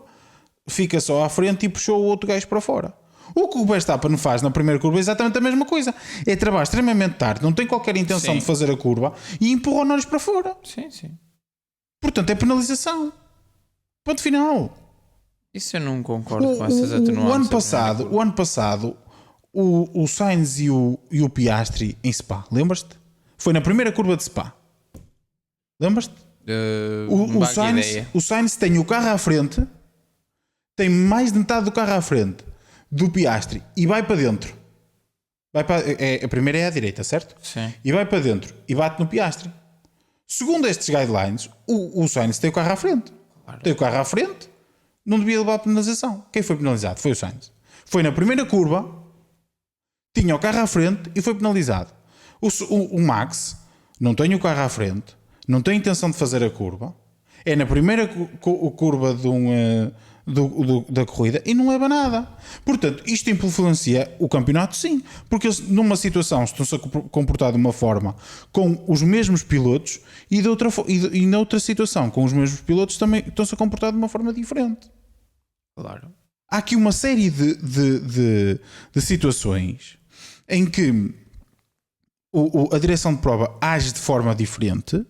fica só à frente e puxou o outro gajo para fora. O que o Verstappen faz na primeira curva é exatamente a mesma coisa, é trabalhar extremamente tarde, não tem qualquer intenção de fazer a curva e empurra o Norris para fora. Sim. Portanto é penalização. Ponto final. Isso eu não concordo com essas atenuantes. O ano passado o Sainz e o Piastri em Spa, lembras-te? Foi na primeira curva de Spa. Lembras-te? O Sainz tem o carro à frente, tem mais de metade do carro à frente do Piastri e vai para dentro. A primeira é à direita, certo? Sim. E vai para dentro e bate no Piastri. Segundo estes guidelines, o Sainz tem o carro à frente. Claro. Tem o carro à frente, não devia levar a penalização. Quem foi penalizado? Foi o Sainz. Foi na primeira curva, tinha o carro à frente e foi penalizado. O Max não tem o carro à frente, não tem intenção de fazer a curva, é na primeira curva da corrida e não leva nada. Portanto, isto influencia o campeonato, sim, porque eles numa situação estão-se a comportar de uma forma com os mesmos pilotos e noutra situação com os mesmos pilotos também estão-se a comportar de uma forma diferente. Claro. Há aqui uma série de situações em que a direção de prova age de forma diferente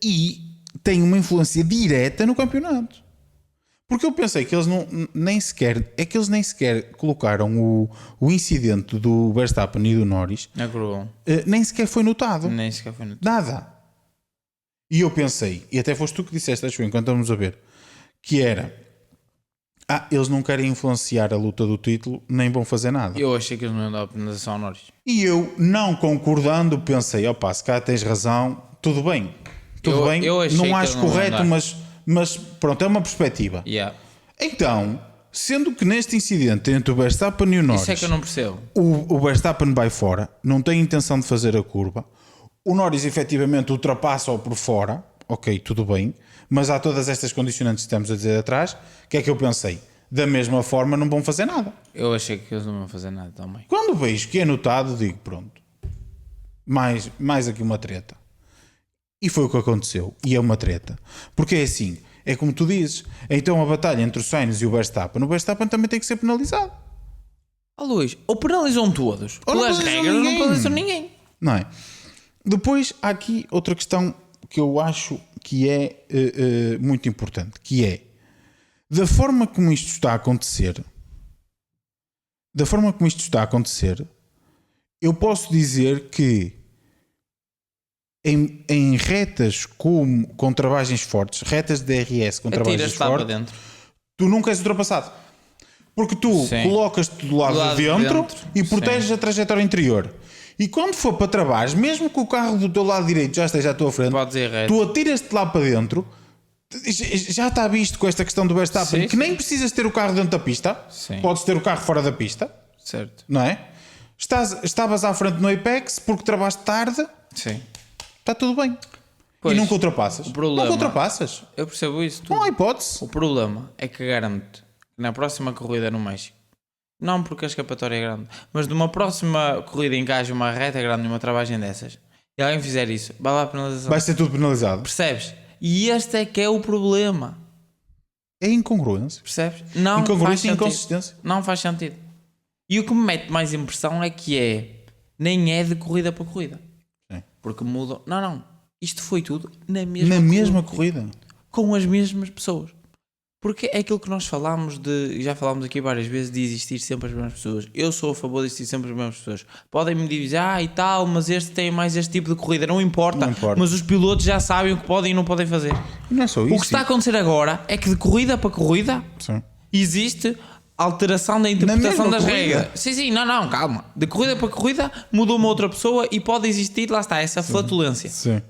e tem uma influência direta no campeonato. Porque eu pensei que eles nem sequer colocaram o incidente do Verstappen e do Norris, nem sequer foi notado. Nem sequer foi notado. Nada. E eu pensei, e até foste tu que disseste, acho que enquanto estamos a ver, que era eles não querem influenciar a luta do título, nem vão fazer nada. Eu achei que eles não iam dar a penalização ao Norris. E eu, não concordando, pensei, se cá tens razão, tudo bem. Eu achei não que acho eles não correto, iam dar. mas pronto, é uma perspectiva. Yeah. Então, sendo que neste incidente entre o Verstappen e o Norris, Isso é que eu não percebo. o Verstappen vai fora, não tem intenção de fazer a curva, o Norris efetivamente ultrapassa-o por fora, ok, tudo bem, mas há todas estas condicionantes que estamos a dizer atrás, o que é que eu pensei? Da mesma forma não vão fazer nada. Eu achei que eles não iam fazer nada também. Quando vejo que é notado, digo, pronto, mais aqui uma treta. E foi o que aconteceu, e é uma treta. Porque é assim, é como tu dizes, então a batalha entre o Sainz e o Verstappen também tem que ser penalizado. Luís, ou penalizam todos, Ou não pelas penalizam regras ninguém. não penalizam ninguém. Não é? Depois há aqui outra questão que eu acho que é muito importante, que é da forma como isto está a acontecer, eu posso dizer que em retas com travagens fortes, retas de DRS com travagens Atiras-te lá para fortes, dentro. tu nunca és ultrapassado. Porque tu Sim. colocas-te do lado de dentro e proteges a trajetória interior. E quando for para travares, mesmo que o carro do teu lado direito já esteja à tua frente, Podes ir reto. tu atiras-te lá para dentro. Já está visto com esta questão do Verstappen, Sim, que nem precisas ter o carro dentro da pista, Sim. podes ter o carro fora da pista, Certo. não é? Estavas à frente no Apex porque travaste tarde, Sim. está tudo bem. Pois, e nunca ultrapassas. problema- Nunca ultrapassas. Eu percebo isso tudo. Não há hipótese. O problema é que garanto que na próxima corrida no México, não porque a escapatória é grande, mas numa próxima corrida em que haja uma reta grande e uma travagem dessas, e alguém fizer isso, vai lá a penalização. Vai ser tudo penalizado. Percebes? E este é que é o problema. É incongruência. Percebes? Não faz Incongruência e sentido. inconsistência. Não faz sentido. E o que me mete mais impressão é que nem é de corrida para corrida. Sim. Porque mudam. Não. Isto foi tudo na Na mesma corrida. com as mesmas pessoas. Porque é aquilo que nós falámos já falámos aqui várias vezes, de existir sempre as mesmas pessoas. Eu sou a favor de existir sempre as mesmas pessoas. Podem-me dizer, e tal, mas este tem mais este tipo de corrida. Não importa. Não importa. Mas os pilotos já sabem o que podem e não podem fazer. E não é só isso. O que está a acontecer agora é que de corrida para corrida Sim. existe alteração da interpretação mesma das corrida. regras. Sim, não, calma. De corrida para corrida mudou uma outra pessoa e pode existir, lá está, essa flatulência. Sim.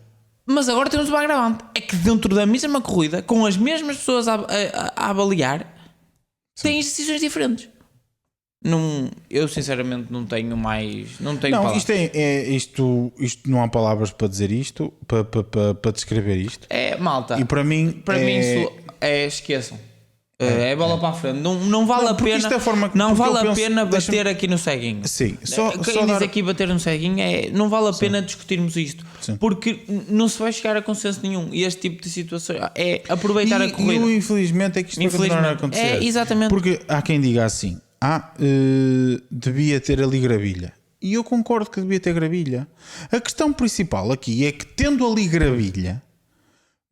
Mas agora temos uma agravante. É que dentro da mesma corrida, com as mesmas pessoas a avaliar, têm decisões diferentes. Eu sinceramente não tenho mais. Não tenho Não, palavras. isto não há palavras para dizer isto, para descrever isto. É, malta. E para mim, isso esqueçam. É bola para a frente. Não vale Não, a porque pena. isto é a forma que- Não porque vale eu a penso- pena deixa-me- bater aqui no ceguinho. Sim, Quem diz aqui bater no ceguinho não vale a pena discutirmos isto. Sim. Porque não se vai chegar a consenso nenhum. E este tipo de situações é aproveitar a corrida. E o infelizmente é que isto vai continuar a acontecer. É, exatamente. Porque há quem diga assim: devia ter ali gravilha. E eu concordo que devia ter gravilha. A questão principal aqui é que, tendo ali gravilha,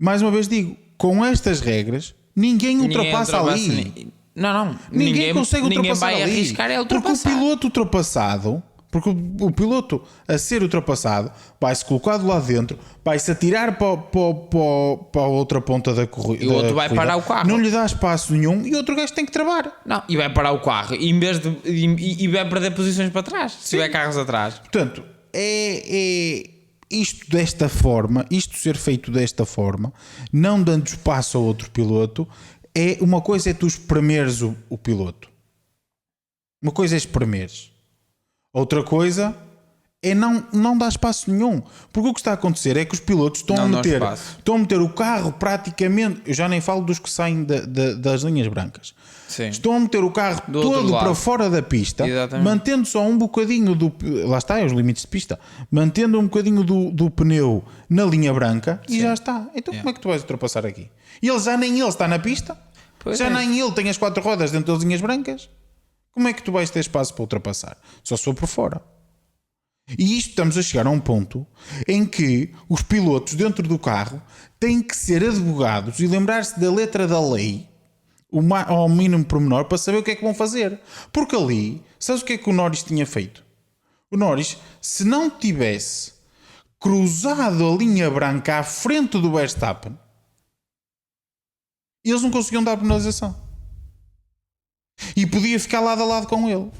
mais uma vez digo, com estas regras, ninguém ultrapassa ali. Não. Ninguém consegue ninguém ultrapassar vai ali. arriscar Porque o ultrapassar. piloto ultrapassado Porque o piloto, a ser ultrapassado, vai-se colocar do lado dentro, vai-se atirar para a outra ponta da corrida. E o outro vai parar o carro. Não lhe dá espaço nenhum e o outro gajo tem que travar. Não, e vai parar o carro e, em vez de, e vai perder posições para trás, se tiver carros atrás. Portanto, isto desta forma, isto ser feito desta forma, não dando espaço ao outro piloto, uma coisa é tu espremeres o piloto. Uma coisa é espremeres. Outra coisa é não dar espaço nenhum. Porque o que está a acontecer é que os pilotos estão a meter o carro praticamente. Eu já nem falo dos que saem das linhas brancas. Sim. Estão a meter o carro todo para fora da pista, mantendo só um bocadinho do. Lá está, os limites de pista. Mantendo um bocadinho do pneu na linha branca. Sim. E já está. Então como é que tu vais ultrapassar aqui? E nem ele está na pista. Nem ele tem as 4 rodas dentro das linhas brancas. Como é que tu vais ter espaço para ultrapassar? Só se for por fora. E isto estamos a chegar a um ponto em que os pilotos dentro do carro têm que ser advogados e lembrar-se da letra da lei ao mínimo pormenor para saber o que é que vão fazer. Porque ali, sabes o que é que o Norris tinha feito? O Norris, se não tivesse cruzado a linha branca à frente do Verstappen, eles não conseguiam dar penalização. E podia ficar lado a lado com ele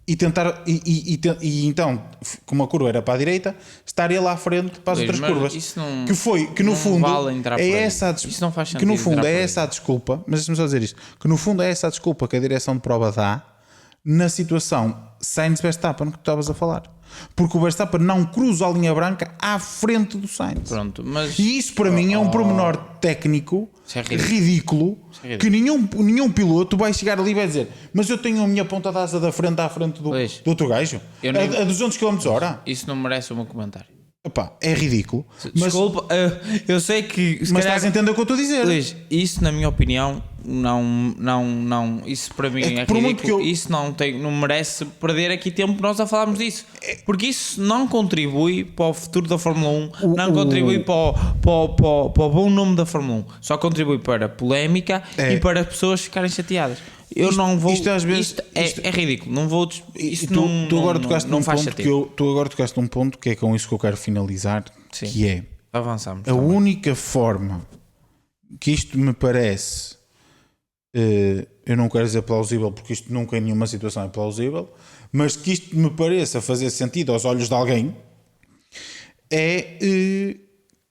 e tentar e então, como a curva era para a direita, estar ele à frente para as outras curvas. Que no fundo é essa a desculpa, mas deixa-me só dizer isto, que no fundo é essa a desculpa que a direção de prova dá na situação Sainz-Verstappen que tu estavas a falar. Porque o Verstappen não cruza a linha branca à frente do Sainz. Pronto, mas... E isso para mim é um pormenor técnico ridículo que nenhum piloto vai chegar ali e vai dizer: mas eu tenho a minha ponta de asa da frente à frente do outro gajo a 200 km/h. Isso não merece o meu comentário. Epá, é ridículo. Desculpa, eu sei que... Mas estás a entender o que eu estou a dizer? Luís, isso na minha opinião não, isso para mim é ridículo. Isso não merece perder aqui tempo nós a falarmos disso, porque isso não contribui para o futuro da Fórmula 1, não contribui para o bom nome da Fórmula 1, só contribui para a polémica e para as pessoas ficarem chateadas. Eu não vou. Isto é ridículo. Não vou. Tu agora tocaste num ponto que é com isso que eu quero finalizar. Sim. Que é avançamos. A única forma que isto me parece, eu não quero dizer plausível, porque isto nunca em nenhuma situação é plausível, mas que isto me pareça fazer sentido aos olhos de alguém, é que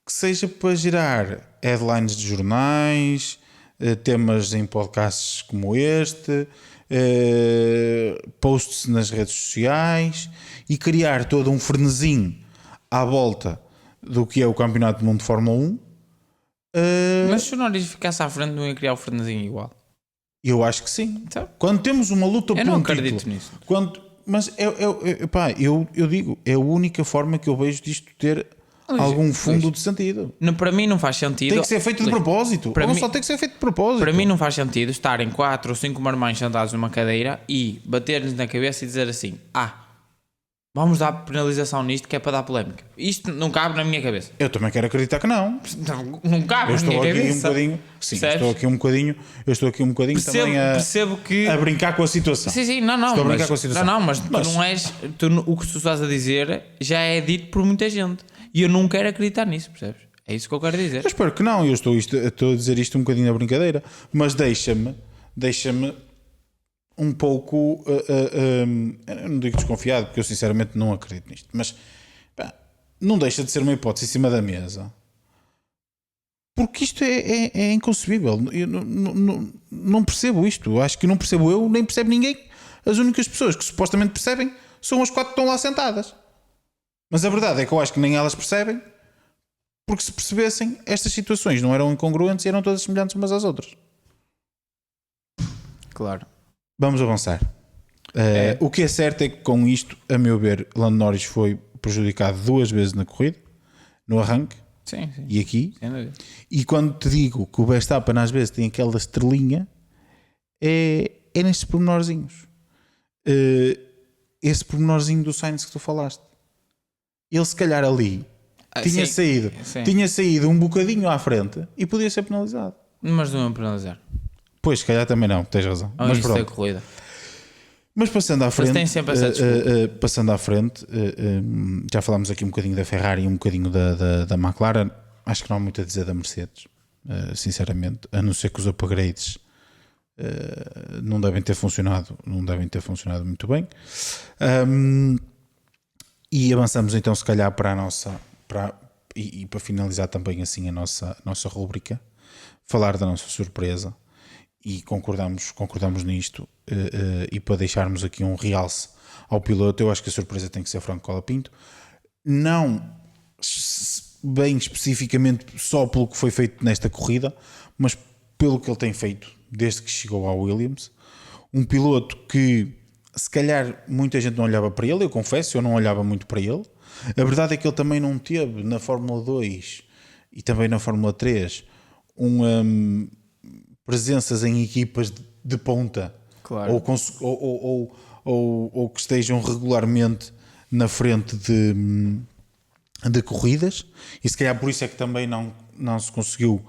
seja para gerar headlines de jornais, temas em podcasts como este, posts nas redes sociais e criar todo um frenesim à volta do que é o Campeonato do Mundo de Fórmula 1. Mas se o Norris ficasse à frente, não ia criar o frenesim igual? Eu acho que sim. Então, quando temos uma luta por um título... Eu não acredito nisso. Mas eu digo, é a única forma que eu vejo disto ter algum fundo de sentido. Para mim não faz sentido. Tem que ser feito de propósito. Só tem que ser feito de propósito. Para mim não faz sentido estarem 4 ou 5 marmães sentados numa cadeira e bater-lhes na cabeça e dizer assim: vamos dar penalização nisto que é para dar polémica. Isto não cabe na minha cabeça. Eu também quero acreditar que não. Não cabe na minha cabeça. Eu estou aqui um bocadinho também a brincar com a situação. Sim, não. Estou a brincar com a situação. Não, mas tu não és... o que tu estás a dizer já é dito por muita gente. E eu não quero acreditar nisso, percebes? É isso que eu quero dizer. Eu espero que não. Eu estou a dizer isto um bocadinho na brincadeira. Mas deixa-me um pouco, eu não digo desconfiado, porque eu sinceramente não acredito nisto, mas não deixa de ser uma hipótese em cima da mesa, porque isto é inconcebível. Eu não percebo isto. Acho que não percebo eu, nem percebe ninguém. As únicas pessoas que supostamente percebem são as 4 que estão lá sentadas, mas a verdade é que eu acho que nem elas percebem, porque se percebessem, estas situações não eram incongruentes e eram todas semelhantes umas às outras. Claro. Vamos avançar. O que é certo é que com isto, a meu ver, Lando Norris foi prejudicado 2 vezes na corrida, no arranque e aqui. E quando te digo que o Verstappen às vezes tem aquela estrelinha, é nestes pormenorzinhos. Esse pormenorzinho do Sainz que tu falaste. Ele se calhar ali tinha saído um bocadinho à frente e podia ser penalizado. Mas não é penalizar. Pois, se calhar também não, tens razão. Mas pronto. Corrida. Mas passando à frente, tem sempre essa desculpa. passando à frente, já falámos aqui um bocadinho da Ferrari e um bocadinho da McLaren. Acho que não há muito a dizer da Mercedes, sinceramente, a não ser que os upgrades não devem ter funcionado muito bem. E avançamos então se calhar para a nossa e para finalizar também assim a nossa rúbrica, falar da nossa surpresa, e concordamos nisto, e para deixarmos aqui um realce ao piloto, eu acho que a surpresa tem que ser Franco Colapinto, não bem especificamente só pelo que foi feito nesta corrida, mas pelo que ele tem feito desde que chegou ao Williams. Um piloto que se calhar muita gente não olhava para ele, eu confesso, eu não olhava muito para ele. A verdade é que ele também não teve na Fórmula 2 e também na Fórmula 3 presenças em equipas de ponta, Claro. ou que estejam regularmente na frente de corridas, e se calhar por isso é que também não se conseguiu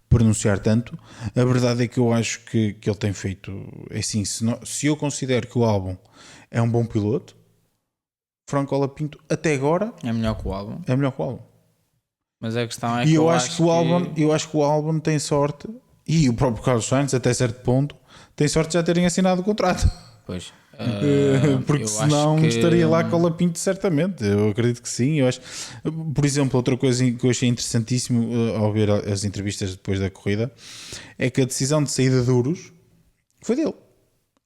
pronunciar tanto. A verdade é que eu acho que ele tem feito, assim, se eu considero que o Albon é um bom piloto, Franco Colapinto até agora É melhor que o Albon. é melhor que o Albon. Mas a questão é E que eu acho que o Albon tem sorte, e o próprio Carlos Sainz até certo ponto tem sorte de já terem assinado o contrato. Pois. Porque eu senão acho que estaria lá Colapinto certamente. Eu acredito que sim. Eu acho, por exemplo, outra coisa que eu achei interessantíssimo ao ver as entrevistas depois da corrida é que a decisão de sair de duros foi dele.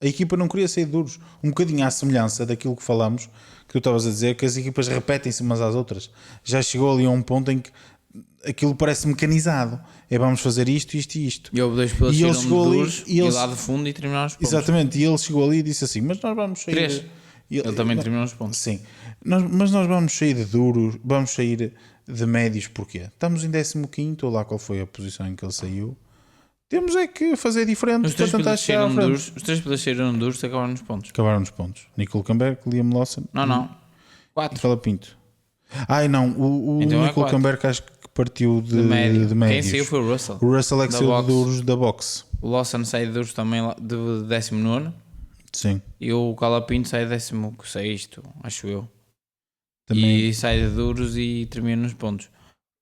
A equipa não queria sair de duros, um bocadinho à semelhança daquilo que falamos, que tu estavas a dizer, que as equipas repetem-se umas às outras. Já chegou ali a um ponto em que aquilo parece mecanizado. É, vamos fazer isto, isto e isto. E houve dois pilotos E ele que chegou saíram ali, duros e e eles- lá de fundo e terminaram os pontos. Exatamente, e ele chegou ali e disse assim: mas nós vamos sair. Três. Ele também terminou os pontos. Sim, mas nós vamos sair de duros, vamos sair de médios, porquê? Estamos em 15º, ou lá qual foi a posição em que ele saiu. Temos é que fazer diferente Os para três tentar pilotos chegar à saíram frente. duros. Os três pilotos saíram duros e acabaram nos pontos. Acabaram nos pontos. Nico Hülkenberg, Liam Lawson Não. e 4. Colapinto. Ai não, o Então é Nico quatro. Hülkenberg acho que partiu de médio. Quem médios. saiu foi o Russell. O Russell é que Da saiu de box. duros da box. O Lawson sai de duros também de 19º. Sim, E o Colapinto sai de 16º, acho eu. também. E sai de duros e termina nos pontos.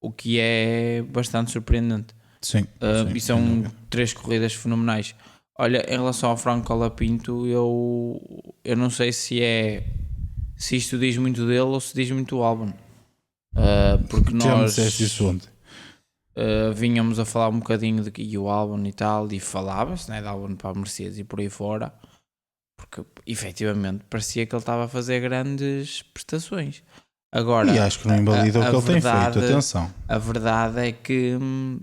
O que é bastante surpreendente. Sim, sim, E sem são dúvida. 3 corridas fenomenais. Olha, em relação ao Franco Colapinto, eu não sei se isto diz muito dele ou se diz muito do Albon. Porque Já me nós disseste isso ontem. vínhamos a falar um bocadinho de que o Albon e tal, e falava-se, né, de Albon para a Mercedes e por aí fora, porque efetivamente parecia que ele estava a fazer grandes prestações. Agora, E acho que não invalida o que ele tem feito, atenção. a verdade é que,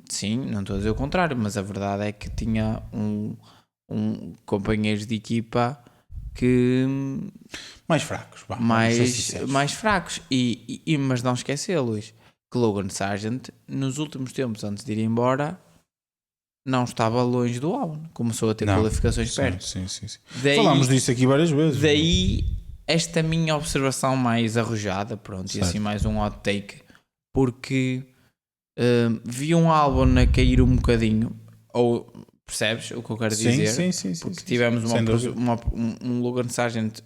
sim, não estou a dizer o contrário, mas a verdade é que tinha um companheiros de equipa que Mais fracos, vá, vamos ser sinceros. mais fracos. Mas não esquecer, Luís, que Logan Sargent, nos últimos tempos, antes de ir embora, não estava longe do Albon. Começou a ter Não, qualificações sim, perto. sim, sim. Daí- Falámos disso aqui várias vezes. Daí, esta minha observação mais arrojada, pronto, e Certo. assim mais um hot take, porque vi um Albon a cair um bocadinho, ou percebes o que eu quero dizer? Sim. Porque sim. tivemos Sem dúvida. um Logan Sargent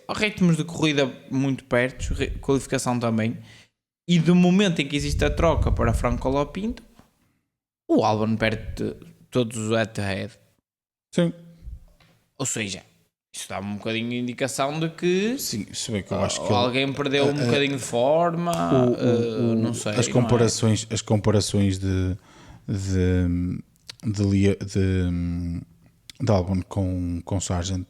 a ritmos de corrida muito perto, qualificação também, e do momento em que existe a troca para Franco Colapinto, o Albon perde todos os head-to-head. Sim. Ou seja, isso dá um bocadinho de indicação de que Sim, se bem que eu acho que alguém perdeu um bocadinho de forma, não sei. as não é? comparações de Albon com Sargent,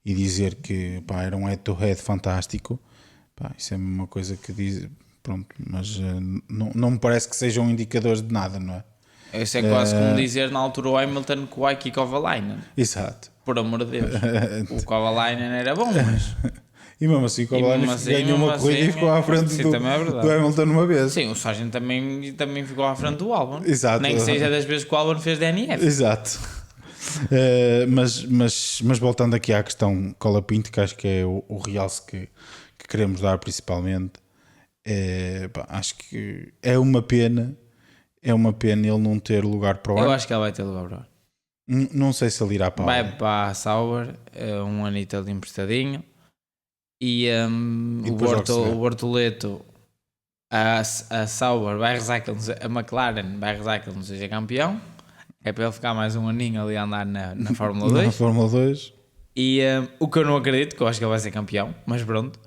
e dizer que pá, era um head-to-head fantástico, pá, isso é uma coisa que diz, pronto, mas não me parece que sejam indicadores de nada, não é? Isso é quase como dizer na altura o Hamilton que o Aiki Kovalainen. Exato. Por amor de Deus. O Kovalainen era bom, mas... E mesmo assim, o Kovalainen ganhou uma corrida e ficou à frente sim, do também é verdade. Hamilton uma vez. Sim, o Sargent também ficou à frente do Albon. Exato. Nem que seja das vezes que o Albon fez DNF. Exato. Mas voltando aqui à questão Colapinto, que acho que é o realce que queremos dar principalmente, pá, acho que é uma pena ele não ter lugar para o Eu ano. acho que ele vai ter lugar para o ano. Não sei se ele irá para vai para a Sauber, um anito ali emprestadinho. E, E o, depois logo se vê. o Bortoleto, a Sauber vai rezar que ele, a McLaren vai rezar que ele não seja campeão. É para ele ficar mais um aninho ali a andar na Fórmula 2. Na Fórmula 2. E o que eu não acredito, que eu acho que ele vai ser campeão, mas pronto.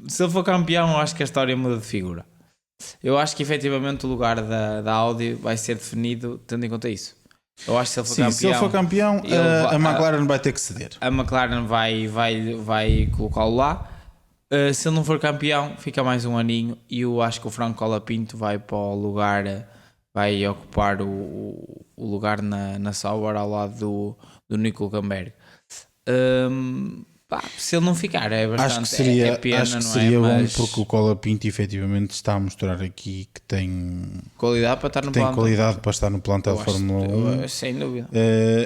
Se ele for campeão, eu acho que a história muda de figura. Eu acho que efetivamente o lugar da Audi vai ser definido tendo em conta isso. Eu acho que se ele for campeão, se ele for campeão, a McLaren vai ter que ceder. A McLaren vai colocá-lo lá. Se ele não for campeão, fica mais um aninho. E eu acho que o Franco Colapinto vai para o lugar, vai ocupar o lugar na Sauber ao lado do Nico Hülkenberg. Se ele não ficar, é bastante acho que seria bom, porque o Colapinto efetivamente está a mostrar aqui que tem qualidade para estar no plantel. Qualidade para estar no plantel de Fórmula 1. Sem dúvida.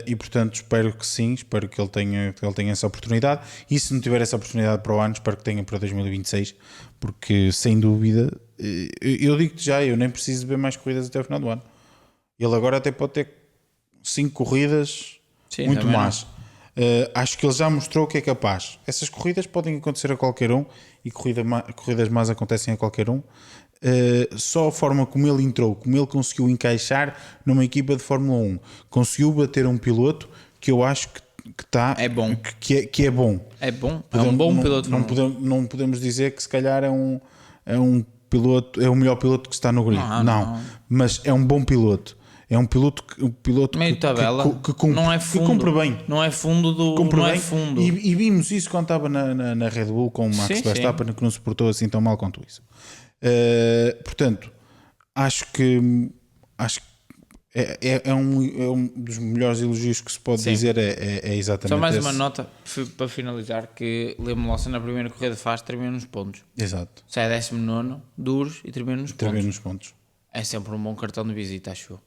E portanto espero que sim, espero que ele tenha essa oportunidade. E se não tiver essa oportunidade para o ano, espero que tenha para 2026, porque sem dúvida, eu digo-te já, eu nem preciso ver mais corridas até o final do ano. Ele agora até pode ter 5 corridas, sim, muito mais. Acho que ele já mostrou que é capaz. Essas corridas podem acontecer a qualquer um, e corridas más acontecem a qualquer um. Só a forma como ele entrou, como ele conseguiu encaixar numa equipa de Fórmula 1, conseguiu bater um piloto que eu acho que está, é bom. Que é bom. É bom, é um bom piloto. Não podemos dizer que se calhar é um piloto, é o melhor piloto que está no grid. Não, mas é um bom piloto. É um piloto meio tabela, que cumpre bem. Não é fundo do. Cumpre não bem. É fundo. E vimos isso quando estava na Red Bull com o Max Verstappen, que não se portou assim tão mal quanto isso. Portanto, acho que é um dos melhores elogios que se pode dizer. É exatamente. Só mais uma nota para finalizar: que Liam Lawson na primeira corrida termina nos pontos. Exato. Sai 19º, duros e termina nos pontos. É sempre um bom cartão de visita, acho eu.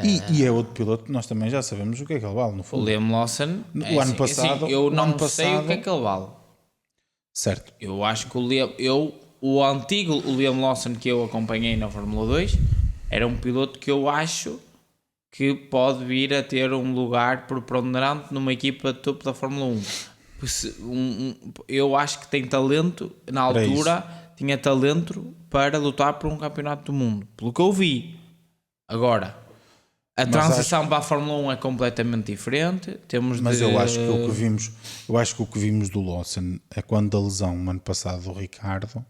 E é outro piloto que nós também já sabemos o que é que ele vale, no fundo. O Liam Lawson, o ano passado, eu não sei o que é que ele vale. Certo. Eu acho que o antigo Liam Lawson que eu acompanhei na Fórmula 2 era um piloto que eu acho que pode vir a ter um lugar preponderante numa equipa de topo da Fórmula 1. Eu acho que tem talento, na altura tinha talento para lutar por um campeonato do mundo, pelo que eu vi. Agora, a transição para a Fórmula 1 é completamente diferente. Eu acho que o que vimos do Lawson é quando da lesão no ano passado do Ricardo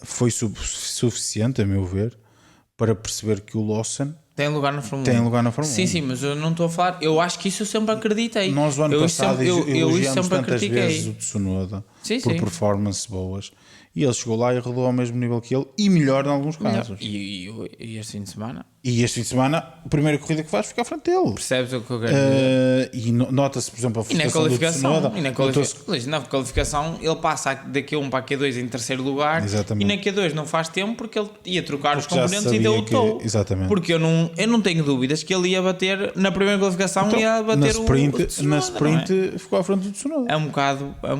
foi suficiente, a meu ver, para perceber que o Lawson tem lugar na Fórmula 1. Sim, mas eu não estou a falar. Eu acho que isso eu sempre acreditei. Nós, o ano passado, elogiamos tantas critiquei. vezes o Tsunoda por performances boas. E ele chegou lá e rodou ao mesmo nível que ele, e melhor em alguns casos. E este fim de semana? E este fim de semana, a primeira corrida que faz fica à frente dele. Percebes o que eu quero dizer? E nota-se, por exemplo, a frustração do Tsunoda. Na qualificação, ele passa da Q1 para a Q2 em terceiro lugar. Exatamente. E na Q2 não faz tempo porque ele ia trocar os componentes e deu o tow. Exatamente. Porque eu não tenho dúvidas que ele ia bater, na primeira qualificação, ia bater o Tsunoda. Na sprint ficou à frente do Tsunoda. É um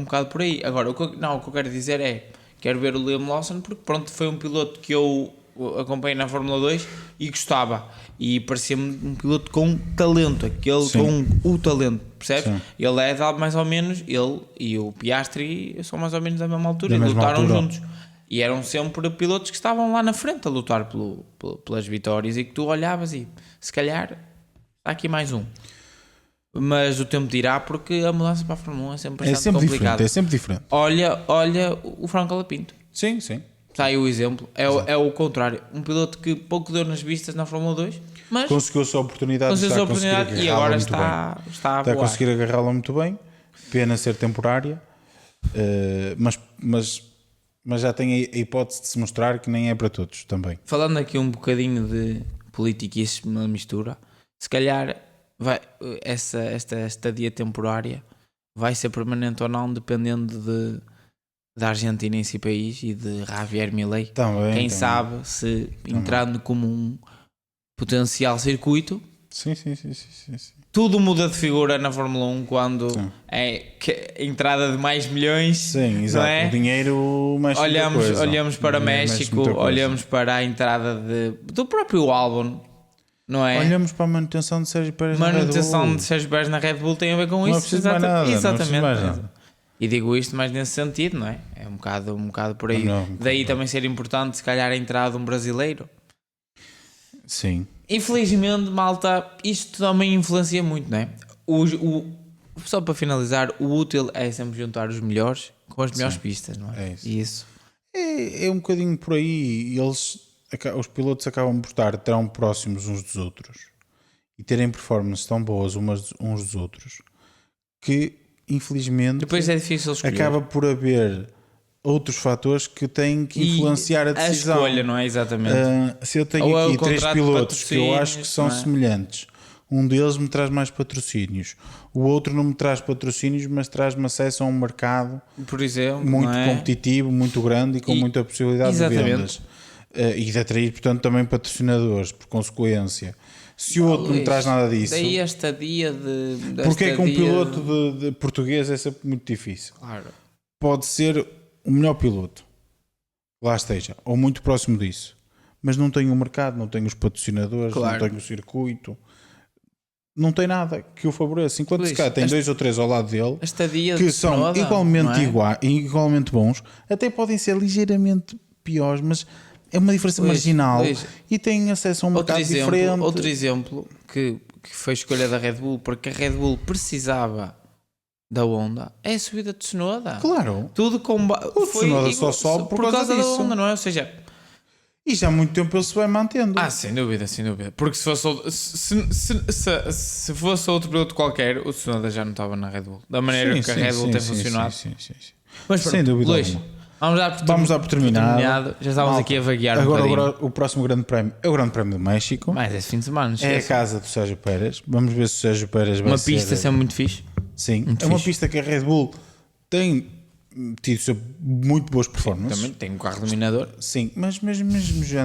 bocado por aí. Agora, o que eu quero dizer é, quero ver o Liam Lawson porque pronto, foi um piloto que eu acompanhei na Fórmula 2 e gostava, e parecia-me um piloto com talento, com o talento, percebes? Sim. Ele é dado mais ou menos, ele e o Piastri são mais ou menos da mesma altura, e lutaram juntos, e eram sempre pilotos que estavam lá na frente a lutar pelas vitórias, e que tu olhavas e se calhar está aqui mais um. Mas o tempo dirá, porque a mudança para a Fórmula 1 é sempre bastante complicada. É sempre diferente. Olha o Franco Colapinto. Sim. Está aí o exemplo. É o contrário. Um piloto que pouco deu nas vistas na Fórmula 2, mas conseguiu a sua oportunidade, e agora está a conseguir agarrá-la muito bem. Pena ser temporária, mas já tem a hipótese de se mostrar que nem é para todos também. Falando aqui um bocadinho de politiquice na mistura, se calhar esta estadia temporária vai ser permanente ou não, dependendo da Argentina em si país e de Javier Milei. Quem sabe se entrando como um potencial circuito. Sim. Tudo muda de figura na Fórmula 1 quando é a entrada de mais milhões. Sim, exato. Não é? O dinheiro mexe olhamos para México, olhamos para a entrada do próprio Albon. não é? Olhamos para a manutenção de Sérgio Pérez na Red Manutenção Bull. de Sérgio Pérez na Red Bull tem a ver com Não é isso. preciso mais nada, não é preciso Exatamente. mais nada. E digo isto mais nesse sentido, não é? É um bocado por aí. Daí também ser importante, se calhar, a entrada de um brasileiro. Sim. Infelizmente, malta, isto também influencia muito, não é? Só para finalizar, o útil é sempre juntar os melhores com as melhores pistas, não é? É isso. E isso. É um bocadinho por aí. Os pilotos acabam por estar tão próximos uns dos outros e terem performances tão boas uns dos outros que, infelizmente, Depois é difícil escolher. acaba por haver outros fatores que têm que influenciar a decisão. A escolha, não é? Exatamente. Se eu tenho Ou é o aqui 3 contrato de pilotos que eu acho que são patrocínios, não é? semelhantes, um deles me traz mais patrocínios, o outro não me traz patrocínios, mas traz-me acesso a um mercado Por exemplo, muito não é? competitivo, muito grande e com muita possibilidade Exatamente. de vendas. E de atrair, portanto, também patrocinadores, por consequência. Se o outro não me traz nada disso, Daí esta dia de. porque é que um piloto de português é sempre muito difícil? Claro. Pode ser o melhor piloto, lá esteja, ou muito próximo disso, mas não tem o mercado, não tem os patrocinadores, Claro. não tem o circuito, não tem nada que o favoreça. Enquanto Pois, se cá tem 2 ou 3 ao lado dele Esta dia que de são Tsunoda, igualmente não é? igualmente bons, até podem ser ligeiramente piores, mas é uma diferença Pois, marginal pois. e têm acesso a um mercado diferente. Outro exemplo que foi a escolha da Red Bull, porque a Red Bull precisava da Honda, é a subida de Tsunoda. Claro. Tudo com O Tsunoda só sobe por causa da disso. Honda, não é? Ou seja, E já há muito tempo ele se vai mantendo. sem dúvida, sem dúvida. Porque se fosse outro piloto qualquer, o Tsunoda já não estava na Red Bull. Da maneira que a Red Bull tem funcionado. Sim. Mas Sem pronto, dúvida Luís, alguma. vamos dar por terminado. Já estávamos Malta, aqui a vaguear agora um bocadinho. o próximo grande prémio é o Grande Prémio do México. Mas esse fim de semana, não É a esqueça. casa do Sérgio Pérez. Vamos ver se o Sérgio Pérez vai Uma ser... pista sempre muito fixe. Sim, muito é uma fixe. pista que a Red Bull tem tido sempre muito boas performances. Também tem um carro dominador. Sim, mas mesmo já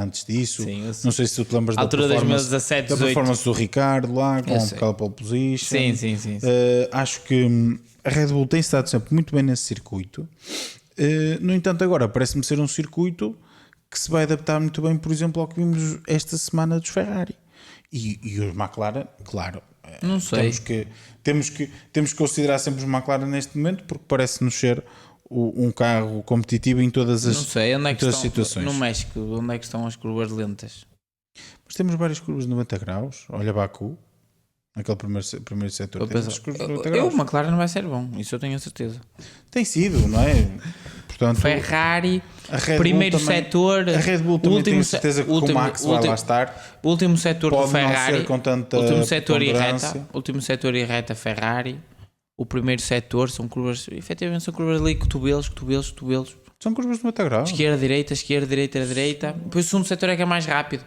antes disso, Sim, eu sei. não sei se tu te lembras da Altura de performance, 2017, da 18. performance do Ricardo lá, com sei. aquela pole position. Sim. Acho que a Red Bull tem estado sempre muito bem nesse circuito. No entanto, agora parece-me ser um circuito que se vai adaptar muito bem, por exemplo, ao que vimos esta semana dos Ferrari. E os McLaren, claro, Não sei. temos que considerar sempre os McLaren neste momento, porque parece-nos ser um carro competitivo em todas as, Não sei, onde é em que todas as estão, situações. no México, onde é que estão as curvas lentas? Mas temos várias curvas de 90 graus. Olha Baku, aquele primeiro setor. Eu, Temos penso, curvas de 90 graus. o McLaren vai ser bom, isso eu tenho a certeza. Tem sido, não é? Portanto, Ferrari, a Red Bull primeiro também- setor. a Red Bull também último tenho certeza que o Max vai lá estar. Último setor Pode do não Ferrari. ser com tanta último setor e ponderância. reta. Último setor e reta Ferrari. O primeiro setor são curvas, efetivamente são curvas ali, cotovelos. São curvas de 90 graus. Esquerda, direita. Depois o segundo setor é que é mais rápido.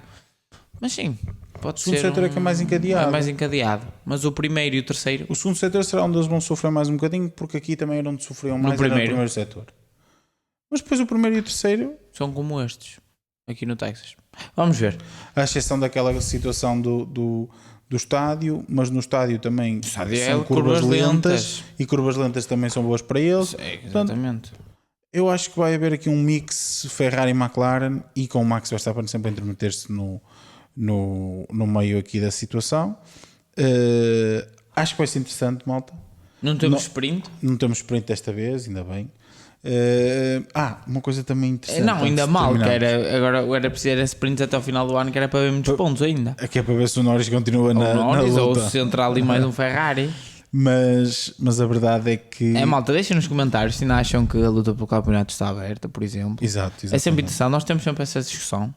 Mas sim, pode O segundo ser. setor é que é mais encadeado. É mais encadeado. Mas o primeiro e o terceiro. O segundo setor será onde eles vão sofrer mais um bocadinho, porque aqui também era onde sofriam mais, era no primeiro. primeiro setor. Mas depois o primeiro e o terceiro, São como estes, aqui no Texas. Vamos ver. à exceção daquela situação do estádio, mas no estádio também estádio são é curvas curvas lentas lentas. e curvas lentas também são boas para eles. Portanto, Exatamente. eu acho que vai haver aqui um mix Ferrari e McLaren e com o Max Verstappen sempre a intermeter-se no meio aqui da situação. Acho que vai ser interessante, malta. Não temos sprint? Não temos sprint desta vez, ainda bem. Uma coisa também interessante. Não, antes ainda de mal, que terminarmos. agora era preciso era sprint até ao final do ano, que era para ver muitos pontos ainda. Aqui é para ver se o Norris continua Ou na Norris, ou luta. se entrar ali mais um Ferrari. Mas a verdade é que. É malta, deixem nos comentários se ainda acham que a luta pelo campeonato está aberta, por exemplo. Exato. É sempre interessante, nós temos sempre essa discussão.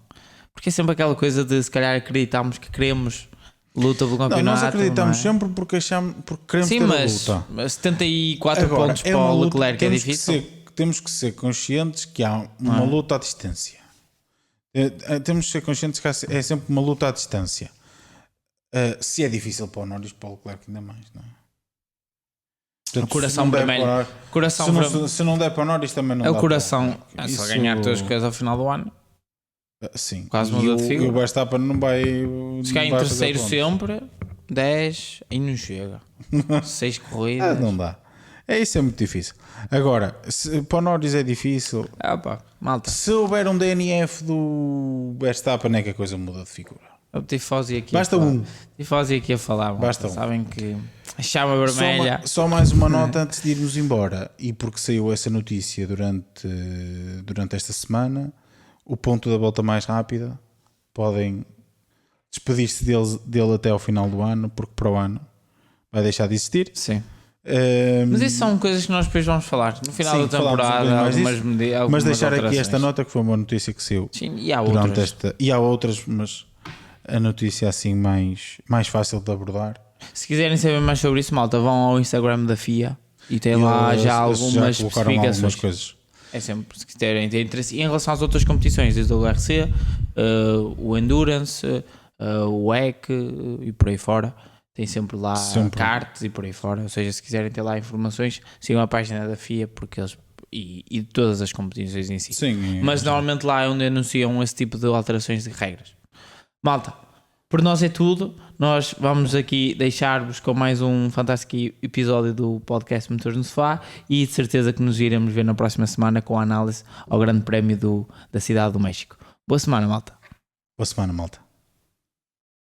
Porque é sempre aquela coisa de se calhar acreditarmos que queremos luta pelo campeonato. Não, nós acreditamos não é? sempre porque queremos Sim, ter mas a luta. 74 Agora, pontos para o luta, Leclerc é difícil. Temos que ser conscientes que há uma luta à distância. Temos que ser conscientes que é sempre uma luta à distância. Se é difícil para o Norris, para o Leclerc ainda mais, não é? Portanto, Coração se não der vermelho. para- Coração se, vermelho. não, se não der para o Norris também não É dá o coração. para Se Isso- ganhar todas as coisas ao final do ano. Sim. Quase e mudou de o figura. Verstappen não vai. Se cai em não vai fazer terceiro pontos. sempre, 10 e não chega. 6 corridas. Não dá. Isso é muito difícil. Agora, para o Norris é difícil. Malta. Se houver um DNF do Verstappen é que a coisa muda de figura. O Tifosi aqui Basta a falar. um. Tifosi aqui a falar. Malta. Basta um. Sabem que a chama vermelha. Só mais uma nota antes de irmos embora. E porque saiu essa notícia durante esta semana, o ponto da volta mais rápida, podem despedir-se dele até ao final do ano, porque para o ano vai deixar de existir. Sim. Mas isso são coisas que nós depois vamos falar no final Sim, da temporada. Mas deixar aqui alterações. esta nota que foi uma notícia que saiu. Sim, e há durante outras. e há outras, mas a notícia assim mais fácil de abordar. Se quiserem saber mais sobre isso, malta, vão ao Instagram da FIA e tem lá já algumas especificações. Coisas. É sempre, se quiserem ter interesse. E em relação às outras competições, desde o WRC, o Endurance, o WEC e por aí fora, tem sempre lá cartas e por aí fora. Ou seja, se quiserem ter lá informações, sigam a página da FIA porque eles e de todas as competições em si. Sim, mas normalmente lá é onde anunciam esse tipo de alterações de regras. Malta, por nós é tudo. Nós vamos aqui deixar-vos com mais um fantástico episódio do podcast Motores no Sofá e de certeza que nos iremos ver na próxima semana com a análise ao Grande Prémio da Cidade do México. Boa semana, malta. Boa semana, malta.